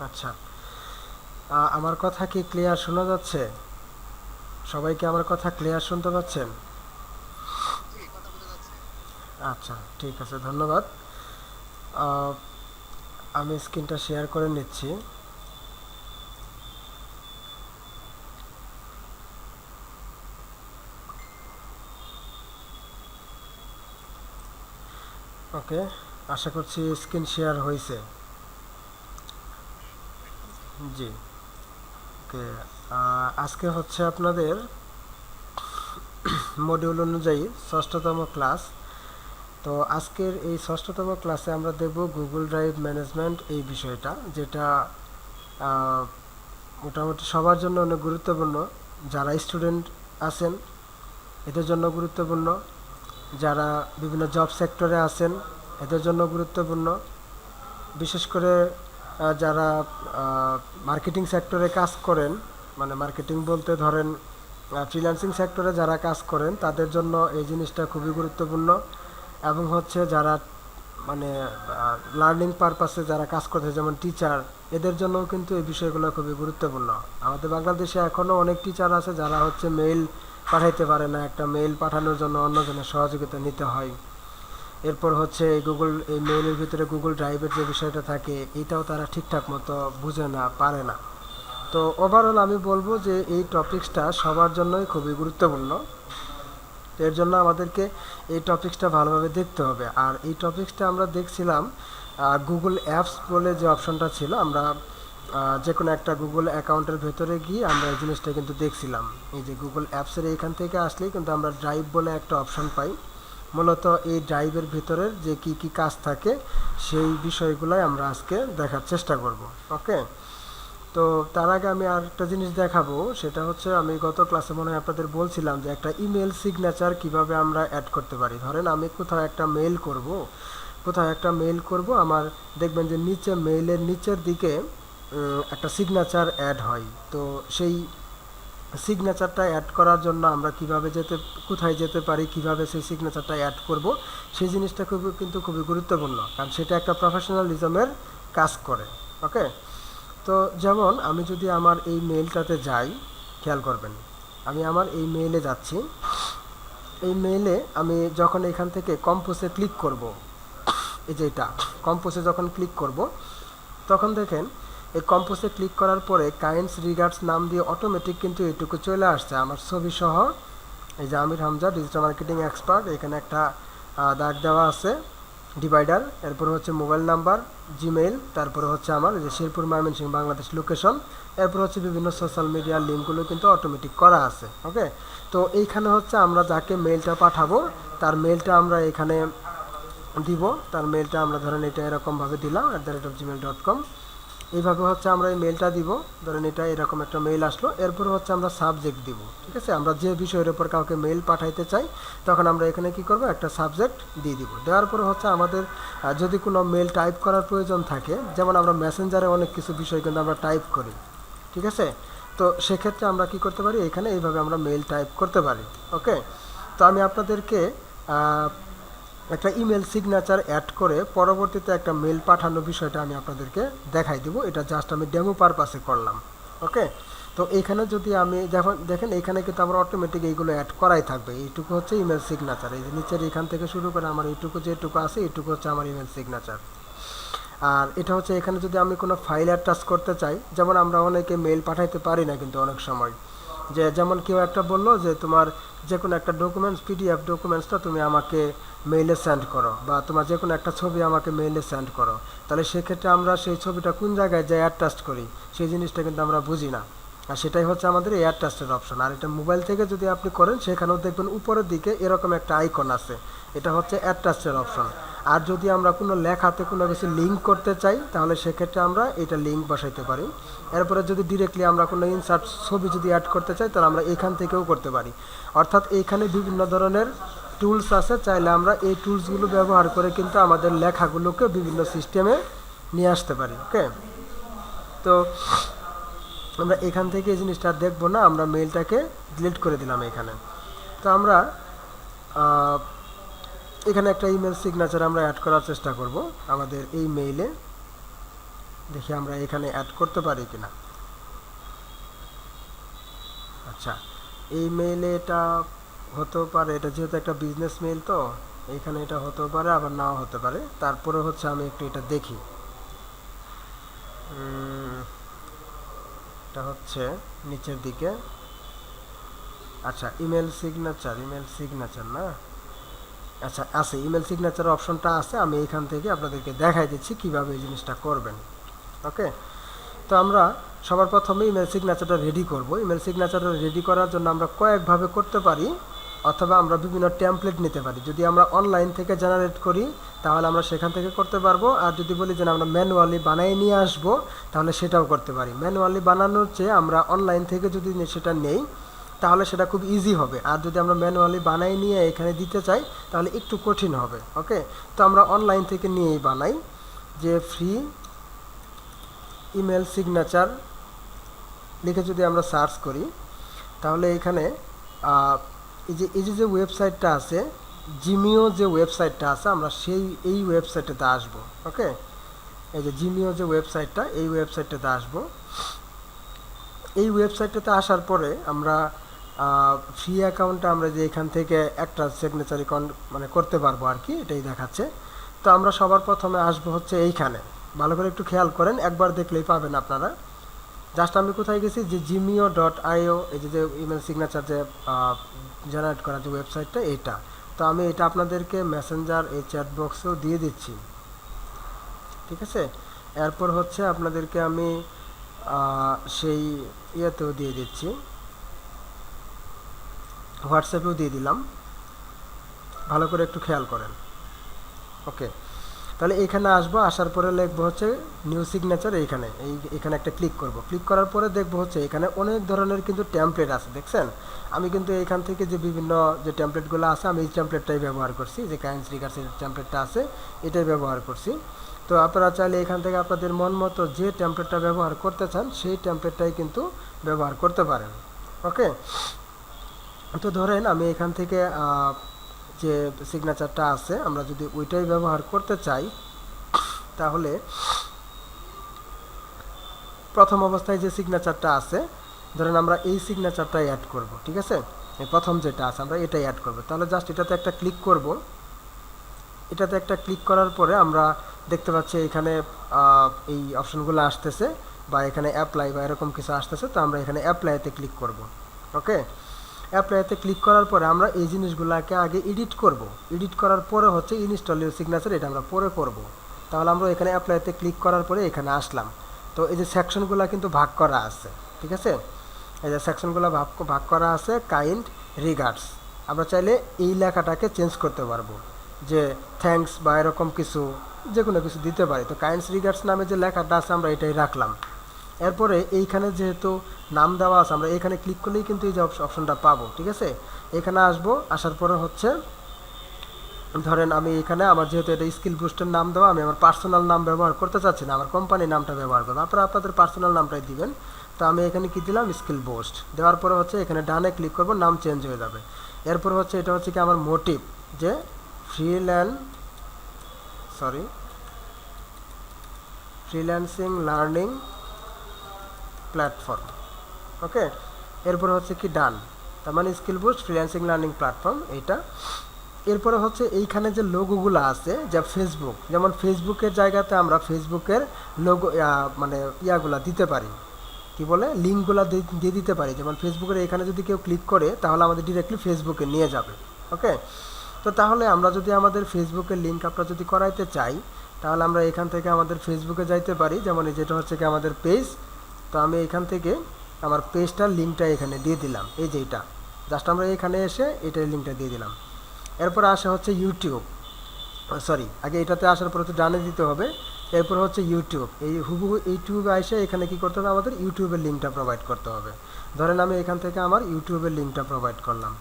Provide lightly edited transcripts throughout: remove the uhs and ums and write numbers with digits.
আচ্ছা, আমার কথা কি ক্লিয়ার শোনা যাচ্ছে? সবাই কি আমার কথা ক্লিয়ার শুনতে পাচ্ছেন? আচ্ছা, ঠিক আছে, ধন্যবাদ। আহ, আমি স্ক্রিনটা শেয়ার করে নিচ্ছি। ওকে, আশা করছি স্ক্রিন শেয়ার হয়েছে। জি, ওকে। আজকে হচ্ছে আপনাদের মডিউল অনুযায়ী ষষ্ঠতম ক্লাস। তো আজকের এই ষষ্ঠতম ক্লাসে আমরা দেখব গুগল ড্রাইভ ম্যানেজমেন্ট এই বিষয়টা, যেটা আহ, মোটামুটি সবার জন্য অনেক গুরুত্বপূর্ণ। যারা স্টুডেন্ট আছেন এদের জন্য গুরুত্বপূর্ণ, যারা বিভিন্ন জব সেক্টরে আছেন এদের জন্য গুরুত্বপূর্ণ, বিশেষ করে যারা মার্কেটিং সেক্টরে কাজ করেন, মানে মার্কেটিং বলতে ধরেন ফ্রিল্যান্সিং সেক্টরে যারা কাজ করেন তাদের জন্য এই জিনিসটা খুবই গুরুত্বপূর্ণ। এবং হচ্ছে যারা মানে লার্নিং পারপাসে যারা কাজ করছে, যেমন টিচার, এদের জন্যও কিন্তু এই বিষয়গুলো খুবই গুরুত্বপূর্ণ। আমাদের বাংলাদেশে এখনও অনেক টিচার আছে যারা হচ্ছে মেইল পাঠাইতে পারে না, একটা মেইল পাঠানোর জন্য অন্যজনের সহযোগিতা নিতে হয়। এরপর হচ্ছে এই মেইলের ভিতরে গুগল ড্রাইভের যে বিষয়টা থাকে এটাও তারা ঠিকঠাক মতো বুঝে না, পারে না। তো ওভারঅল আমি বলবো যে এই টপিক্সটা সবার জন্যই খুবই গুরুত্বপূর্ণ। এর জন্য আমাদেরকে এই টপিক্সটা ভালোভাবে দেখতে হবে। আর এই টপিক্সটা আমরা দেখছিলাম গুগল অ্যাপস বলে যে অপশনটা ছিল, আমরা যে কোনো একটা গুগল অ্যাকাউন্টের ভেতরে গিয়ে আমরা এই জিনিসটা কিন্তু দেখছিলাম। এই যে গুগল অ্যাপসের এইখান থেকে আসলেই কিন্তু আমরা ড্রাইভ বলে একটা অপশন পাই। মূলত এই ড্রাইভের ভিতরের যে কি কি কাজ থাকে সেই বিষয়গুলোই আমরা আজকে দেখার চেষ্টা করব। ওকে, তো তার আগে আমি আর একটা জিনিস দেখাবো, সেটা হচ্ছে আমি গত ক্লাসে মনে হয় আপনাদের বলছিলাম যে একটা ইমেল সিগনেচার কিভাবে আমরা অ্যাড করতে পারি। ধরেন আমি কোথাও একটা মেইল করব, আমার দেখবেন যে নিচে মেইলের নিচের দিকে একটা সিগনেচার অ্যাড হয়। তো সেই সিগনেচারটা অ্যাড করার জন্য আমরা কোথায় যেতে পারি, কিভাবে সেই সিগনেচারটা অ্যাড করব, সেই জিনিসটা খুবই গুরুত্বপূর্ণ, কারণ সেটা একটা প্রফেশনালিজমের কাজ করে। ওকে, তো যেমন আমি যদি আমার এই মেইলটাতে যাই, খেয়াল করবেন, আমি আমার এই মেইলে যাচ্ছি। এই মেইলে আমি যখন এখান থেকে কম্পোজে ক্লিক করব, এই যে এটা কম্পোজে যখন ক্লিক করব, তখন দেখেন এই কম্পোজে ক্লিক করার পরে কাইন্ডস রিগার্ডস নাম দিয়ে অটোমেটিক কিন্তু এইটুকু চলে আসছে আমার ছবি সহ। এই যে আমির হামজা, ডিজিটাল মার্কেটিং এক্সপার্ট, এখানে একটা দাগ দেওয়া আছে, ডিভাইডার, এরপরে হচ্ছে মোবাইল নাম্বার, জিমেইল, তারপরে হচ্ছে আমার যে শেরপুর ময়মনসিংহ বাংলাদেশ লোকেশন, এরপর হচ্ছে বিভিন্ন সোশ্যাল মিডিয়ার লিঙ্কগুলো কিন্তু অটোমেটিক করা আছে। ওকে, তো এইখানে হচ্ছে আমরা যাকে মেইলটা পাঠাবো তার মেইলটা আমরা এখানে দিব। তার মেইলটা আমরা ধরেন এটা এরকমভাবে দিলাম @gmail.com। এইভাবে হচ্ছে আমরা এই মেইলটা দিব। ধরেন এটা এরকম একটা মেইল আসলো, এরপর হচ্ছে আমরা সাবজেক্ট দিব। ঠিক আছে, আমরা যে বিষয়ের উপর কাউকে মেইল পাঠাইতে চাই তখন আমরা এখানে কি করব, একটা সাবজেক্ট দিয়ে দিব। দেওয়ার পরে হচ্ছে আমাদের যদি কোনো মেইল টাইপ করার প্রয়োজন থাকে, যেমন আমরা মেসেঞ্জারে অনেক কিছু বিষয় কিন্তু আমরা টাইপ করি, ঠিক আছে, তো সেক্ষেত্রে আমরা কি করতে পারি, এখানে এইভাবে আমরা মেইল টাইপ করতে পারি। ওকে, তো আমি আপনাদেরকে একটা ইমেল সিগনেচার অ্যাড করে পরবর্তীতে একটা মেল পাঠানোর বিষয়টা আমি আপনাদেরকে দেখাই দিব। এটা জাস্ট আমি ডেমো পারপাসে করলাম। ওকে, তো এইখানে যদি আমি দেখেন এখানে কিন্তু আমার অটোমেটিক এইগুলো অ্যাড করাই থাকবে। এইটুকু হচ্ছে ইমেল সিগনেচার, এই যে নিচের এখান থেকে শুরু করে আমার যেটুকু আছে এইটুকু হচ্ছে আমার ইমেল সিগনেচার। আর এটা হচ্ছে এখানে যদি আমি কোনো ফাইল অ্যাটাচ করতে চাই, যেমন আমরা অনেকে মেল পাঠাইতে পারি না কিন্তু অনেক সময়, যে যেমন কেউ একটা বললো যে তোমার যে কোনো একটা ডকুমেন্টস, পিডিএফ ডকুমেন্টসটা তুমি আমাকে মেইলে সেন্ড করো, বা তোমার যে কোনো একটা ছবি আমাকে মেইলে সেন্ড করো, তাহলে সেক্ষেত্রে আমরা সেই ছবিটা কোন জায়গায় যে অ্যাটাচ করি সেই জিনিসটা কিন্তু আমরা বুঝি না। আর সেটাই হচ্ছে আমাদের এই অ্যাটাচের অপশন। আর এটা মোবাইল থেকে যদি আপনি করেন সেখানেও দেখবেন উপরের দিকে এরকম একটা আইকন আছে, এটা হচ্ছে অ্যাটাচের অপশন। আর যদি আমরা কোনো লেখাতে কোনো কিছু লিঙ্ক করতে চাই তাহলে সেক্ষেত্রে আমরা এটা লিঙ্ক বসাইতে পারি। এরপরে যদি ডিরেক্টলি আমরা কোনো ইনসার্ট ছবি যদি অ্যাড করতে চাই তাহলে আমরা এখান থেকেও করতে পারি। অর্থাৎ এইখানে বিভিন্ন ধরনের টুলস আছে, চাইলে আমরা এই টুলসগুলো ব্যবহার করে কিন্তু আমাদের লেখাগুলোকে বিভিন্ন সিস্টেমে নিয়ে আসতে পারি। ওকে, তো আমরা এখান থেকে এই জিনিসটা দেখবো না, আমরা মেইলটাকে ডিলিট করে দিলাম এখানে। তো আমরা এখানে একটা ইমেল সিগনেচার আমরা অ্যাড করার চেষ্টা করব আমাদের এই মেইলে। দেখি আমরা এখানে অ্যাড করতে পারি কিনা। আচ্ছা, এই মেইলে এটা হতেও পারে, এটা যেহেতু একটা বিজনেস মেইল, তো এখানে এটা হতেও পারে আবার নাও হতে পারে। তারপরে হচ্ছে আমি একটু এটা দেখি। এটা হচ্ছে নিচের দিকে। আচ্ছা, ইমেল সিগনেচার না, আচ্ছা আছে, ইমেল সিগনেচার অপশনটা আছে। আমি এখান থেকে আপনাদেরকে দেখাই দিচ্ছি কিভাবে এই জিনিসটা করবেন। ওকে, তো আমরা সবার প্রথমে ইমেল সিগনেচারটা রেডি করব। ইমেল সিগনেচারটা রেডি করার জন্য আমরা কয়েকভাবে করতে পারি, অথবা আমরা বিভিন্ন টেমপ্লেট নিতে পারি। যদি আমরা অনলাইন থেকে জেনারেট করি তাহলে আমরা সেখান থেকে করতে পারবো, আর যদি বলি যে আমরা ম্যানুয়ালি বানিয়ে নিয়ে আসবো তাহলে সেটাও করতে পারি। ম্যানুয়ালি বানানোর চেয়ে আমরা অনলাইন থেকে যদি সেটা নেই তাহলে সেটা খুব ইজি হবে, আর যদি আমরা ম্যানুয়ালি বানাই নিয়ে এখানে দিতে চাই তাহলে একটু কঠিন হবে। ওকে, তো আমরা অনলাইন থেকে নিয়েই বানাই, যে ফ্রি ইমেল সিগনেচার লিখে যদি আমরা সার্চ করি তাহলে এখানে এই যে ওয়েবসাইটটা আছে, জিমিও যে ওয়েবসাইটটা আছে, আমরা এই ওয়েবসাইটটাতে আসবো। ওকে, এই যে জিমিও যে ওয়েবসাইটটা, এই ওয়েবসাইটটাতে আসবো। এই ওয়েবসাইটটাতে আসার পরে আমরা ফ্রি অ্যাকাউন্টটা আমরা যে এখান থেকে একটা সিগনেচার মানে করতে পারবো আর কি, এটাই দেখাচ্ছে। তো আমরা সবার প্রথমে আসবো হচ্ছে এইখানে, ভালো করে একটু খেয়াল করেন, একবার দেখলেই পাবেন আপনারা। জাস্ট আমি কোথায় গেছি, যে জিমিও.io, এই যে ইমেল সিগনেচার যে জেনারেট করা যে ওয়েবসাইটটা, এইটা। তো আমি এটা আপনাদেরকে মেসেঞ্জার এই চ্যাট বক্সেও দিয়ে দিচ্ছি, ঠিক আছে। এরপর হচ্ছে আপনাদেরকে আমি সেই ইয়েতেও দিয়ে দিচ্ছি, হোয়াটসঅ্যাপেও দিয়ে দিলাম, ভালো করে একটু খেয়াল করেন। ওকে, তাহলে এখানে আসবো, আসার পরে লিখবো হচ্ছে নিউ সিগনেচার। এখানে একটা ক্লিক করব। ক্লিক করার পরে দেখবো হচ্ছে এখানে অনেক ধরনের কিন্তু টেমপ্লেট আছে, দেখছেন। আমি কিন্তু এখান থেকে যে বিভিন্ন যে টেমপ্লেটগুলো আছে, আমি এই টেমপ্লেটটাই ব্যবহার করছি, যে কাইন্স রিগার্সের টেমপ্লেটটা আছে এটাই ব্যবহার করছি। তো আপনারা চাইলে এখান থেকে আপনাদের মন মতো যে টেমপ্লেটটা ব্যবহার করতে চান সেই টেমপ্লেটটাই কিন্তু ব্যবহার করতে পারেন। ওকে, তো ধরেন আমি এখান থেকে যে সিগনেচারটা আছে আমরা যদি ওইটাই ব্যবহার করতে চাই তাহলে প্রথম অবস্থায় যে সিগনেচারটা আছে, ধরেন আমরা এই সিগনেচারটাই অ্যাড করব, ঠিক আছে। এই প্রথম যেটা আছে আমরা এটাই অ্যাড করব। তাহলে জাস্ট এটাতে একটা ক্লিক করব। এটাতে একটা ক্লিক করার পরে আমরা দেখতে পাচ্ছি এখানে এই অপশনগুলো আসতেছে, বা এখানে অ্যাপ্লাই বা এরকম কিছু আসতেছে। তো আমরা এখানে অ্যাপ্লাইতে ক্লিক করব। ওকে, অ্যাপ্লাইতে ক্লিক করার পরে আমরা এই জিনিসগুলোকে আগে এডিট করব। এডিট করার পরে হচ্ছে ইনস্টল ইউর সিগনেচার, এটা আমরা পরে করব। তাহলে আমরা এখানে অ্যাপ্লাইতে ক্লিক করার পরে এখানে আসলাম। তো এই যে সেকশনগুলো কিন্তু ভাগ করা আছে, ঠিক আছে। এই যে সেকশনগুলো ভাগ করা আছে, কাইন্ড রিগার্ডস। আমরা চাইলে এই লেখাটাকে চেঞ্জ করতে পারবো, যে থ্যাঙ্কস বা এরকম কিছু, যে কোনো কিছু দিতে পারি। তো কাইন্ডস রিগার্ডস নামে যে লেখাটা আছে আমরা এটাই রাখলাম। এরপরে এইখানে যেহেতু নাম দেওয়া আছে, আমরা এখানে ক্লিক করলেই কিন্তু এই যে অপশনটা পাবো, ঠিক আছে। এখানে আসবো, আসার পরে হচ্ছে ধরেন আমি এখানে আমার যেহেতু এটা স্কিল বুস্টের নাম দেওয়া, আমি আমার পার্সোনাল নাম ব্যবহার করতে চাচ্ছি না, আমার কোম্পানির নামটা ব্যবহার করবো। আপনারা আপনাদের পার্সোনাল নামটাই দিবেন। তো আমি এখানে কি দিলাম, স্কিল বুস্ট দেওয়ার পরে হচ্ছে এখানে ডানে ক্লিক করবো, নাম চেঞ্জ হয়ে যাবে। এরপর হচ্ছে এটা হচ্ছে কি আমার মোটিভ, যে ফ্রিল্যান্সিং লার্নিং প্ল্যাটফর্ম। ওকে, এরপর হচ্ছে কি ডান, তার মানে skill boost freelancing learning platform এইটা। এরপরে হচ্ছে এইখানে যে লোগোগুলো আছে, যা ফেসবুক, যেমন ফেসবুকের জায়গাতে আমরা ফেসবুকের লোগো মানে ইয়াগুলা দিতে পারি, কি বলে, লিঙ্কগুলো দিয়ে দিতে পারি। যেমন ফেসবুকের এখানে যদি কেউ ক্লিক করে তাহলে আমাদের ডিরেক্টলি ফেসবুকে নিয়ে যাবে। ওকে, তো তাহলে আমরা যদি আমাদের ফেসবুকের লিঙ্ক আমরা যদি করাইতে চাই তাহলে আমরা এখান থেকে আমাদের ফেসবুকে যাইতে পারি। যেমন যেটা হচ্ছে কি আমাদের পেজ। তো আমি এখান থেকে আমার পেজটার লিঙ্কটা এখানে দিয়ে দিলাম, এই যে এটা। জাস্ট আমরা এখানে এসে এটার লিঙ্কটা দিয়ে দিলাম। এরপর আসা হচ্ছে ইউটিউব, আগে এটাতে আসার পর হচ্ছে ডানে দিতে হবে। এরপর হচ্ছে ইউটিউব, এই হুবহু ইউটিউবে এসে এখানে কি করতে হবে, আমাদের ইউটিউবের লিঙ্কটা প্রোভাইড করতে হবে। ধরেন আমি এখান থেকে আমার ইউটিউবের লিঙ্কটা প্রোভাইড করলাম,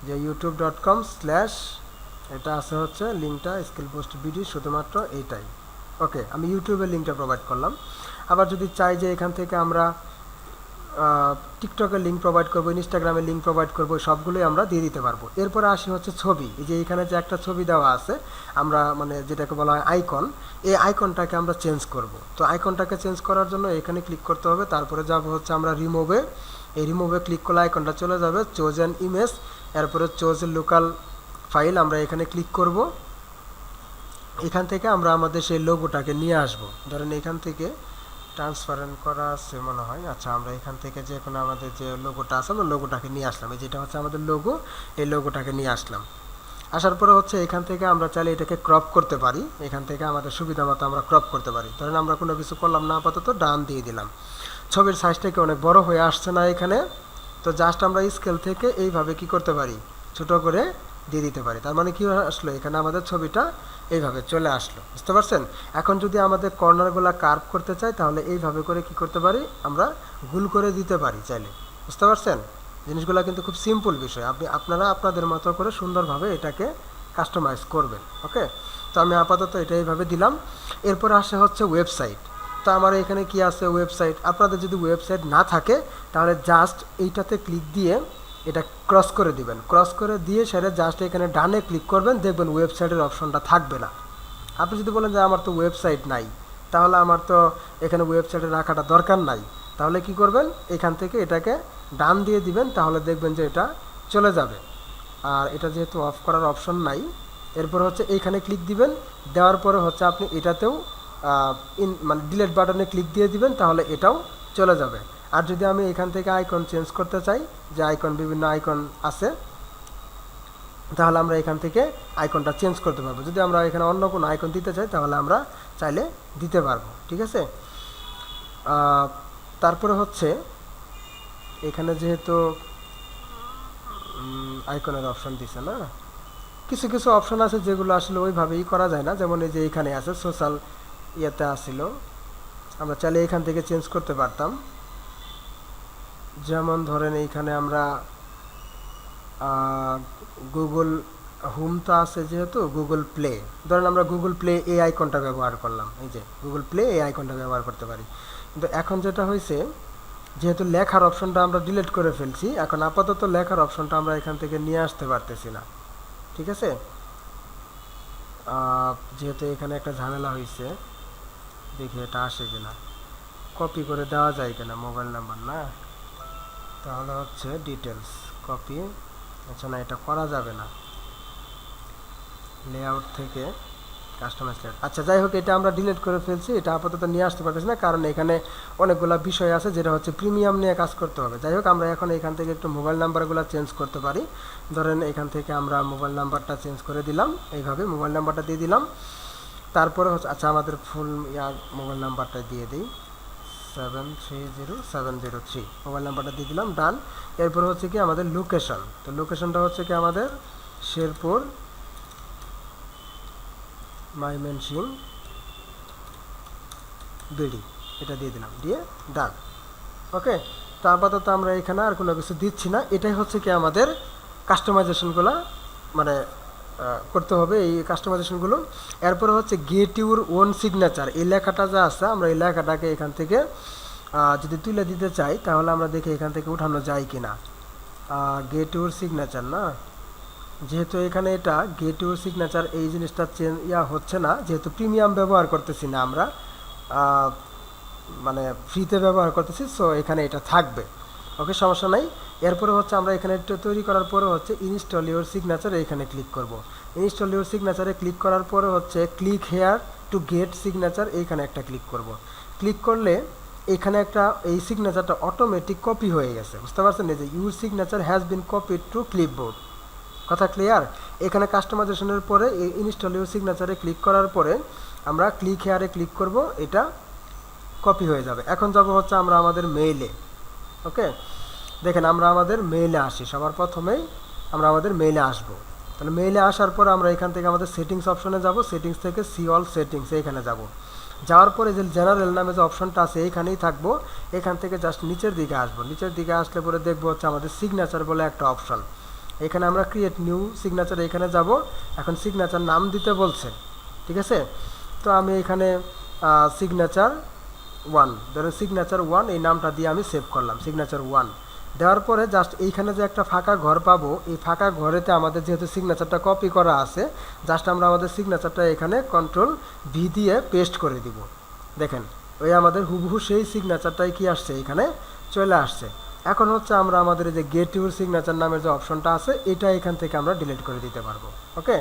যে youtube.com/ এটা আছে হচ্ছে লিঙ্কটা স্কিল বুস্ট বিডি, শুধুমাত্র এইটাই। ওকে, আমি ইউটিউবের লিঙ্কটা প্রোভাইড করলাম। আবার যদি চাই যে এখান থেকে আমরা টিকটকের লিঙ্ক প্রোভাইড করবো, ইনস্টাগ্রামের লিঙ্ক প্রোভাইড করবো, সবগুলোই আমরা দিয়ে দিতে পারবো। এরপরে আসি হচ্ছে ছবি। এই যে এখানে যে একটা ছবি দেওয়া আছে, আমরা মানে যেটাকে বলা হয় আইকন, এই আইকনটাকে আমরা চেঞ্জ করব। তো আইকনটাকে চেঞ্জ করার জন্য এখানে ক্লিক করতে হবে, তারপরে যাব হচ্ছে আমরা রিমুভে। এই রিমুভে ক্লিক করলে আইকনটা চলে যাবে, চোজ অ্যান ইমেজ, এরপরে চোজ লোকাল ফাইল, আমরা এখানে ক্লিক করব। এখান থেকে আমরা আমাদের সেই লোগোটাকে নিয়ে আসব। ধরেন এখান থেকে ট্রান্সপারেন্ট করা আছে মনে হয়, আচ্ছা আমরা এখান থেকে যে কোনো আমাদের যে লোগোটা আছে আমরা লোগোটাকে নিয়ে আসলাম। এই যেটা হচ্ছে আমাদের লোগো, এই লোগোটাকে নিয়ে আসলাম। আসার পরে হচ্ছে এখান থেকে আমরা চাইলে এটাকে ক্রপ করতে পারি, এখান থেকে আমাদের সুবিধা মতো আমরা ক্রপ করতে পারি। ধরেন আমরা কোনো কিছু করলাম না, আপাতত ডান দিয়ে দিলাম। ছবির সাইজটাকে অনেক বড় হয়ে আসছে না এখানে, তো জাস্ট আমরা স্কেল থেকে এইভাবে কি করতে পারি, ছোট করে দিয়ে দিতে পারি। তার মানে কি আসলো, এখানে আমাদের ছবিটা এইভাবে চলে আসলো, বুঝতে পারছেন? এখন যদি আমাদের কর্নারগুলো কার্ভ করতে চাই, তাহলে এইভাবে করে কি করতে পারি, আমরা গুল করে দিতে পারি চাইলে, বুঝতে পারছেন? জিনিসগুলো কিন্তু খুব সিম্পল বিষয়, আপনারা আপনাদের মতো করে সুন্দরভাবে এটাকে কাস্টমাইজ করবেন। ওকে, তো আমি আপাতত এটা এইভাবে দিলাম। এরপর আসে হচ্ছে ওয়েবসাইট। তো আমার এখানে কি আছে, ওয়েবসাইট। আপনাদের যদি ওয়েবসাইট না থাকে তাহলে জাস্ট এইটাতে ক্লিক দিয়ে এটা ক্রস করে দিবেন, ক্রস করে দিয়ে সেটা জাস্ট এখানে ডানে ক্লিক করবেন, দেখবেন ওয়েবসাইটের অপশনটা থাকবে না। আপনি যদি বলেন যে আমার তো ওয়েবসাইট নাই, তাহলে আমার তো এখানে ওয়েবসাইটে রাখাটা দরকার নাই, তাহলে কি করবেন, এখান থেকে এটাকে ডান দিয়ে দিবেন, তাহলে দেখবেন যে এটা চলে যাবে। আর এটা যেহেতু অফ করার অপশন নাই, এরপর হচ্ছে এইখানে ক্লিক দিবেন, দেওয়ার পরে হচ্ছে আপনি এটাতেও মানে ডিলিট বাটনে ক্লিক দিয়ে দিবেন, তাহলে এটাও চলে যাবে। আর যদি আমি এখান থেকে আইকন চেঞ্জ করতে চাই, যে আইকন বিভিন্ন আইকন আছে, তাহলে আমরা এখান থেকে আইকনটা চেঞ্জ করতে পারবো। যদি আমরা এখানে অন্য কোনো আইকন দিতে চাই, তাহলে আমরা চাইলে দিতে পারবো, ঠিক আছে? তারপরে হচ্ছে এখানে যেহেতু আইকনের অপশন দিছে না, কিছু কিছু অপশন আছে যেগুলো আসলে ওইভাবেই করা যায় না। যেমন এই যে এখানে আছে সোশ্যাল ইয়েতে আসছিল, আমরা চাইলে এখান থেকে চেঞ্জ করতে পারতাম। যেমন ধরেন এইখানে আমরা গুগল হোম তো আছে, যেহেতু গুগল প্লে, ধরেন আমরা গুগল প্লে এই আইকনটা ব্যবহার করলাম, এই যে গুগল প্লে এই আইকনটা ব্যবহার করতে পারি। কিন্তু এখন যেটা হয়েছে, যেহেতু লেখার অপশনটা আমরা ডিলিট করে ফেলছি, এখন আপাতত লেখার অপশনটা আমরা এখান থেকে নিয়ে আসতে পারতেছি না, ঠিক আছে? যেহেতু এখানে একটা ঝামেলা হয়েছে, দেখি এটা আসে কিনা, কপি করে দেওয়া যায় কিনা মোবাইল নাম্বার, না তাহলে হচ্ছে ডিটেলস কপি, আচ্ছা না এটা করা যাবে না, লেআউট থেকে কাস্টমাইজ লেআউট, আচ্ছা যাই হোক, এটা আমরা ডিলিট করে ফেলছি, এটা আপাতত নিয়ে আসতে পারতেছি না, কারণ এখানে অনেকগুলো বিষয় আছে যেটা হচ্ছে প্রিমিয়াম নিয়ে কাজ করতে হবে। যাই হোক, আমরা এখন এখান থেকে একটু মোবাইল নাম্বারগুলো চেঞ্জ করতে পারি। ধরেন এখান থেকে আমরা মোবাইল নাম্বারটা চেঞ্জ করে দিলাম, এইভাবে মোবাইল নাম্বারটা দিয়ে দিলাম। তারপরে হচ্ছে আচ্ছা আমাদের ফুল মোবাইল নাম্বারটা দিয়ে দিই, 730703 মোবাইল নাম্বারটা দিয়ে দিলাম, ডান। এরপর হচ্ছে কি আমাদের লোকেশন, তো লোকেশনটা হচ্ছে কি আমাদের শেরপুর ময়মনসিংহ বিডি, এটা দিয়ে দিলাম, দিয়ে ডান। ওকে, তো আপাতত আমরা এখানে আর কোনো কিছু দিচ্ছি না। এটাই হচ্ছে কি আমাদের কাস্টমাইজেশনগুলো মানে করতে হবে, এই কাস্টমাইজেশনগুলো। এরপরে হচ্ছে গেট ইউর ওন সিগনেচার, এই লেখাটা যা আছে, আমরা এই লেখাটাকে এখান থেকে যদি তুলে দিতে চাই, তাহলে আমরা দেখি এখান থেকে উঠানো যায় কি না। গেট ইউর সিগনেচার না, যেহেতু এখানে এটা গেট ইউর সিগনেচার, এই জিনিসটা চেঞ্জ হচ্ছে না, যেহেতু প্রিমিয়াম ব্যবহার করতেছি না আমরা, মানে ফ্রিতে ব্যবহার করতেছি, সো এখানে এটা থাকবে। ওকে, সমস্যা নাই। এরপরে হচ্ছে আমরা এখানে একটু তৈরি করার পরে হচ্ছে ইনস্টল ইউর সিগনেচার, এখানে ক্লিক করব। ইনস্টল ইউর সিগনেচারে ক্লিক করার পরে হচ্ছে click here to get signature, এইখানে একটা ক্লিক করব। ক্লিক করলে এখানে একটা এই সিগনেচারটা অটোমেটিক কপি হয়ে গেছে, বুঝতে পারছেন? এই যে your signature has been copied two clipboard, কথা ক্লিয়ার? এখানে কাস্টমাইজেশনের পরে ইনস্টল ইউর সিগনেচারে ক্লিক করার পরে আমরা ক্লিক হেয়ারে ক্লিক করব, এটা কপি হয়ে যাবে। এখন যাব হচ্ছে আমরা আমাদের মেইলে। ওকে, দেখেন আমরা আমাদের মেইলে আসি, সবার প্রথমেই আমরা আমাদের মেইলে আসব। তাহলে মেইলে আসার পর আমরা এখান থেকে আমাদের সেটিংস অপশনে যাব, সেটিংস থেকে সি অল সেটিংস এইখানে যাব। যাওয়ার পরে যে জেনারেল নামে যে অপশনটা আছে এইখানেই থাকবো, এখান থেকে জাস্ট নিচের দিকে আসবো। নিচের দিকে আসলে পরে দেখবো হচ্ছে আমাদের সিগনেচার বলে একটা অপশন, এখানে আমরা ক্রিয়েট নিউ সিগনেচার এখানে যাব। এখন সিগনেচার নাম দিতে বলছে, ঠিক আছে? তো আমি এখানে সিগনেচার ওয়ান, ধরেন সিগনেচার ওয়ান এই নামটা দিয়ে আমি সেভ করলাম সিগনেচার ওয়ান। দেওয়ার পরে জাস্ট এইখানে যে একটা ফাঁকা ঘর পাবো, এই ফাঁকা ঘরেতে আমাদের যেহেতু সিগনেচারটা কপি করা আছে, জাস্ট আমরা আমাদের সিগনেচারটা এখানে কন্ট্রোল ভি দিয়ে পেস্ট করে দিব। দেখেন ওই আমাদের হুবহু সেই সিগনেচারটাই কি আসছে, এখানে চলে আসছে। এখন হচ্ছে আমরা আমাদের এই যে গেট ইউর সিগনেচার নামের যে অপশনটা আছে, এটা এখান থেকে আমরা ডিলিট করে দিতে পারবো। ওকে,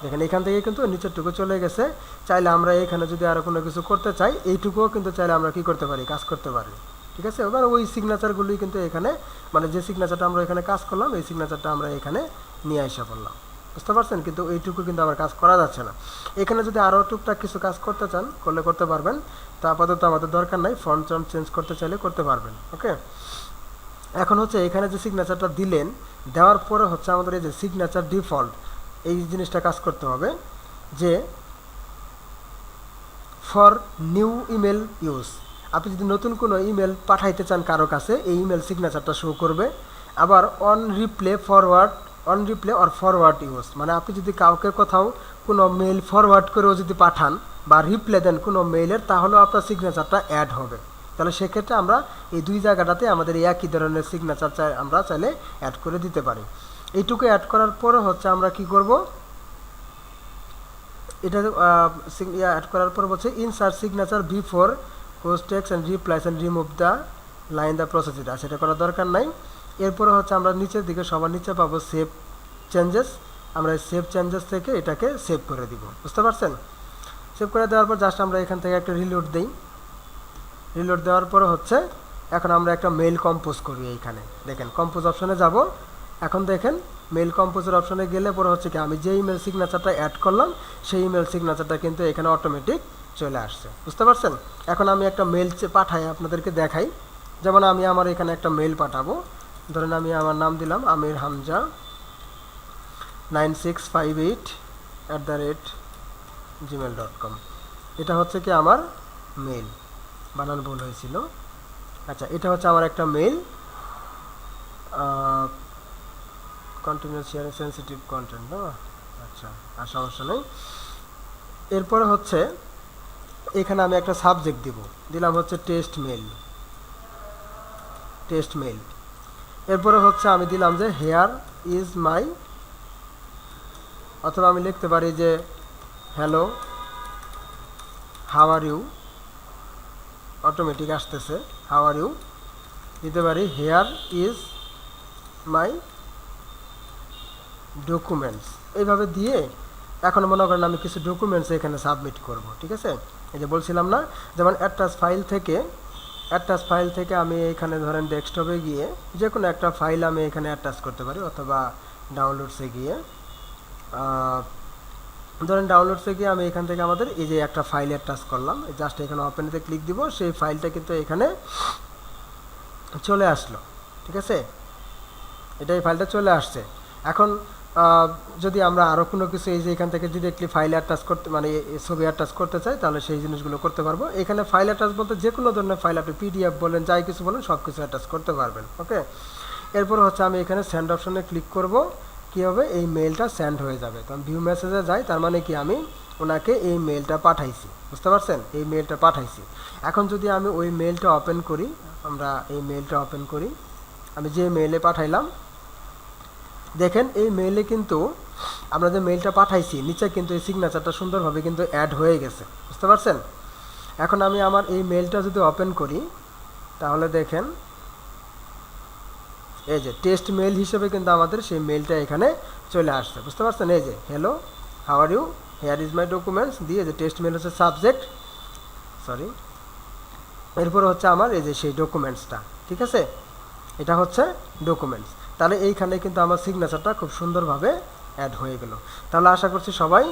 দেখেন এখান থেকে কিন্তু নিচেরটুকু চলে গেছে। চাইলে আমরা এখানে যদি আরও কোনো কিছু করতে চাই, এইটুকুও কিন্তু চাইলে আমরা কি করতে পারি, কাজ করতে পারি। ঠিক আছে, এবার ওই সিগনেচারগুলোই কিন্তু এখানে, মানে যে সিগনেচারটা আমরা এখানে কাজ করলাম, এই সিগনেচারটা আমরা এখানে নিয়ে আসা পড়লাম। বুঝতে পারছেন? কিন্তু এইটুকু কিন্তু আবার কাজ করা যাচ্ছে না। এখানে যদি আরও টুকটাক কিছু কাজ করতে চান, করলে করতে পারবেন। তো আপাতত আমাদের দরকার নাই, ফন্ট চেঞ্জ করতে চাইলে করতে পারবেন। ওকে, এখন হচ্ছে এখানে যে সিগনেচারটা দিলেন, দেওয়ার পরে হচ্ছে আমাদের এই যে সিগনেচার ডিফল্ট, এই জিনিসটা কাজ করতে হবে যে ফর নিউ ইমেল ইউজ। আপনি যদি নতুন কোনো ইমেল পাঠাইতে চান কারো কাছে, এই ইমেল সিগনেচারটা শো করবে। আবার on reply or forward use, মানে আপনি যদি কাউকে কোথাও কোনো মেইল ফরওয়ার্ড করেও যদি পাঠান বা রিপ্লে দেন কোনো মেইলের, তাহলেও আপনার সিগনেচারটা অ্যাড হবে। তাহলে সেক্ষেত্রে আমরা এই দুই জায়গাটাতে আমাদের একই ধরনের সিগনেচার আমরা চাইলে অ্যাড করে দিতে পারি। এইটুকু অ্যাড করার পরে হচ্ছে আমরা কি করব, এটা অ্যাড করার পর হচ্ছে insert signature before post text and replies and remove the line the process, সেটা করার দরকার নাই। এরপরে হচ্ছে আমরা নিচের দিকে সবার নিচে পাবো সেভ চেঞ্জেস, আমরা এই সেভ চেঞ্জেস থেকে এটাকে সেভ করে দিব। বুঝতে পারছেন? সেভ করে দেওয়ার পর জাস্ট আমরা এখান থেকে একটা রিলোড দিই। রিলোড দেওয়ার পরে হচ্ছে এখন আমরা একটা মেইল কম্পোজ করি। এইখানে দেখেন কম্পোজ অপশনে যাব। এখন দেখেন মেইল কম্পোজের অপশনে গেলে পরে হচ্ছে কি, আমি যে ইমেল সিগনেচারটা অ্যাড করলাম সেই ইমেল সিগনেচারটা কিন্তু এখানে অটোমেটিক চলে আসছে। বুঝতে পারছেন? এখন আমি একটা মেইল পাঠাই, আপনাদেরকে দেখাই। যেমন আমি আমার এখানে একটা মেইল পাঠাবো, ধরেন আমি আমার নাম দিলাম আমির হামজা 9658@gmail.com। এটা হচ্ছে কি আমার মেইল, বানান ভুল হয়েছিল। আচ্ছা, এটা হচ্ছে আমার একটা mail, continue sharing sensitive content না। আচ্ছা, আর সমস্যা নেই। এরপরে হচ্ছে এখানে আমি একটা সাবজেক্ট দিলাম হচ্ছে টেস্ট মেইল। এরপরে হচ্ছে আমি দিলাম যে হেয়ার ইজ মাই, অথবা আমি লিখতে পারি যে hello how are you, automatic আসতেছে হাউ আর ইউ। দিতে পারি হেয়ার ইজ মাই ডকুমেন্টস, এইভাবে দিয়ে এখন মনে করেন আমি কিছু ডকুমেন্টস এখানে সাবমিট করব। ঠিক আছে, এই যে বলছিলাম না, যেমন অ্যাটাচ ফাইল থেকে আমি এখানে ধরেন ডেস্কটপে গিয়ে যে কোনো একটা ফাইল আমি এখানে অ্যাটাচ করতে পারি, অথবা ডাউনলোডসে গিয়ে ধরেন ডাউনলোডসে গিয়ে আমি এখান থেকে আমাদের এই যে একটা ফাইল অ্যাটাচ করলাম, জাস্ট এখানে ওপেনেতে ক্লিক দিব, সেই ফাইলটা কিন্তু এখানে চলে আসলো। ঠিক আছে, এই ফাইলটা চলে আসছে। এখন যদি আমরা আরও কোনো কিছু এই যে এখান থেকে ডিরেক্টলি ফাইল অ্যাটাচ করতে, মানে ছবি অ্যাটাচ করতে চাই, তাহলে সেই জিনিসগুলো করতে পারবো। এখানে ফাইল অ্যাটাচ বলতে যে কোনো ধরনের ফাইল, আপনি পিডিএফ বলেন, যাই কিছু বলেন, সব কিছু অ্যাটাচ করতে পারবেন। ওকে, এরপর হচ্ছে আমি এখানে সেন্ড অপশনে ক্লিক করব। কী হবে, এই মেলটা সেন্ড হয়ে যাবে। তো আমি ভিউ মেসেজে যাই, তার মানে কি আমি ওনাকে এই মেলটা পাঠাইছি। বুঝতে পারছেন? এই মেলটা পাঠাইছি। এখন যদি আমি ওই মেলটা ওপেন করি, আমরা এই মেলটা ওপেন করি, আমি যে মেলে পাঠাইলাম, দেখেন এই মেইলে কিন্তু আমরা যে মেইলটা পাঠাইছি নিচে কিন্তু এই সিগনেচারটা সুন্দরভাবে কিন্তু অ্যাড হয়ে গেছে। বুঝতে পারছেন? এখন আমি আমার এই মেইলটা যদি ওপেন করি, তাহলে দেখেন এই যে টেস্ট মেইল হিসেবে কিন্তু আমাদের সেই মেইলটা এখানে চলে আসছে। বুঝতে পারছেন? এই যে hello how are you, here is my documents দিয়ে যে টেস্ট মেইল হচ্ছে সাবজেক্ট, সরি, এরপর হচ্ছে আমার এই যে সেই ডকুমেন্টসটা। ঠিক আছে, এটা হচ্ছে ডকুমেন্টস। তাহলে এইখানে কিন্তু আমার সিগনেচারটা খুব সুন্দরভাবে অ্যাড হয়ে গেল। তাহলে আশা করছি সবাই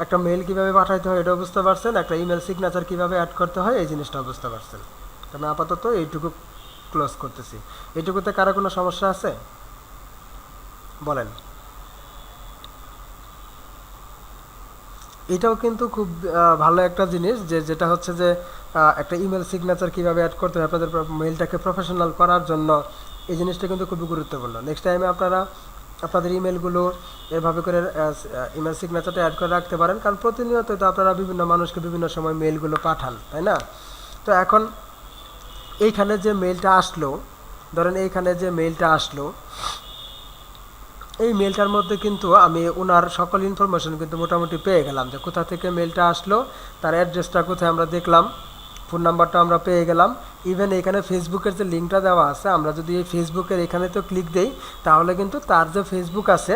একটা মেইল কীভাবে পাঠাইতে হয় এটাও বুঝতে পারছেন, একটা ইমেল সিগনেচার কীভাবে অ্যাড করতে হয় এই জিনিসটাও বুঝতে পারছেন। আমি আপাতত এইটুকু ক্লোজ করতেছি। এইটুকুতে কারো কোনো সমস্যা আছে বলেন? এটাও কিন্তু খুব ভালো একটা জিনিস, যেটা হচ্ছে যে একটা ইমেল সিগনেচার কীভাবে অ্যাড করতে হয় আপনাদের মেইলটাকে প্রফেশনাল করার জন্য, এই জিনিসটা কিন্তু খুবই গুরুত্বপূর্ণ। নেক্সট টাইমে আপনারা আপনাদের ইমেলগুলো এভাবে করে ইমেল সিগনেচারটা অ্যাড করে রাখতে পারেন, কারণ প্রতিনিয়ত তো আপনারা বিভিন্ন মানুষকে বিভিন্ন সময় মেইলগুলো পাঠান, তাই না? তো এখন এইখানে যে মেলটা আসলো, ধরেন এইখানে যে মেলটা আসলো, এই মেলটার মধ্যে কিন্তু আমি ওনার সকল ইনফরমেশন কিন্তু মোটামুটি পেয়ে গেলাম, যে কোথা থেকে মেলটা আসলো, তার অ্যাড্রেসটা কোথায় আমরা দেখলাম, ফোন নাম্বারটা আমরা পেয়ে গেলাম। ইভেন এখানে ফেসবুকের যে লিঙ্কটা দেওয়া আছে, আমরা যদি এই ফেসবুকের এখানে তো ক্লিক দেই, তাহলে কিন্তু তার যে ফেসবুক আছে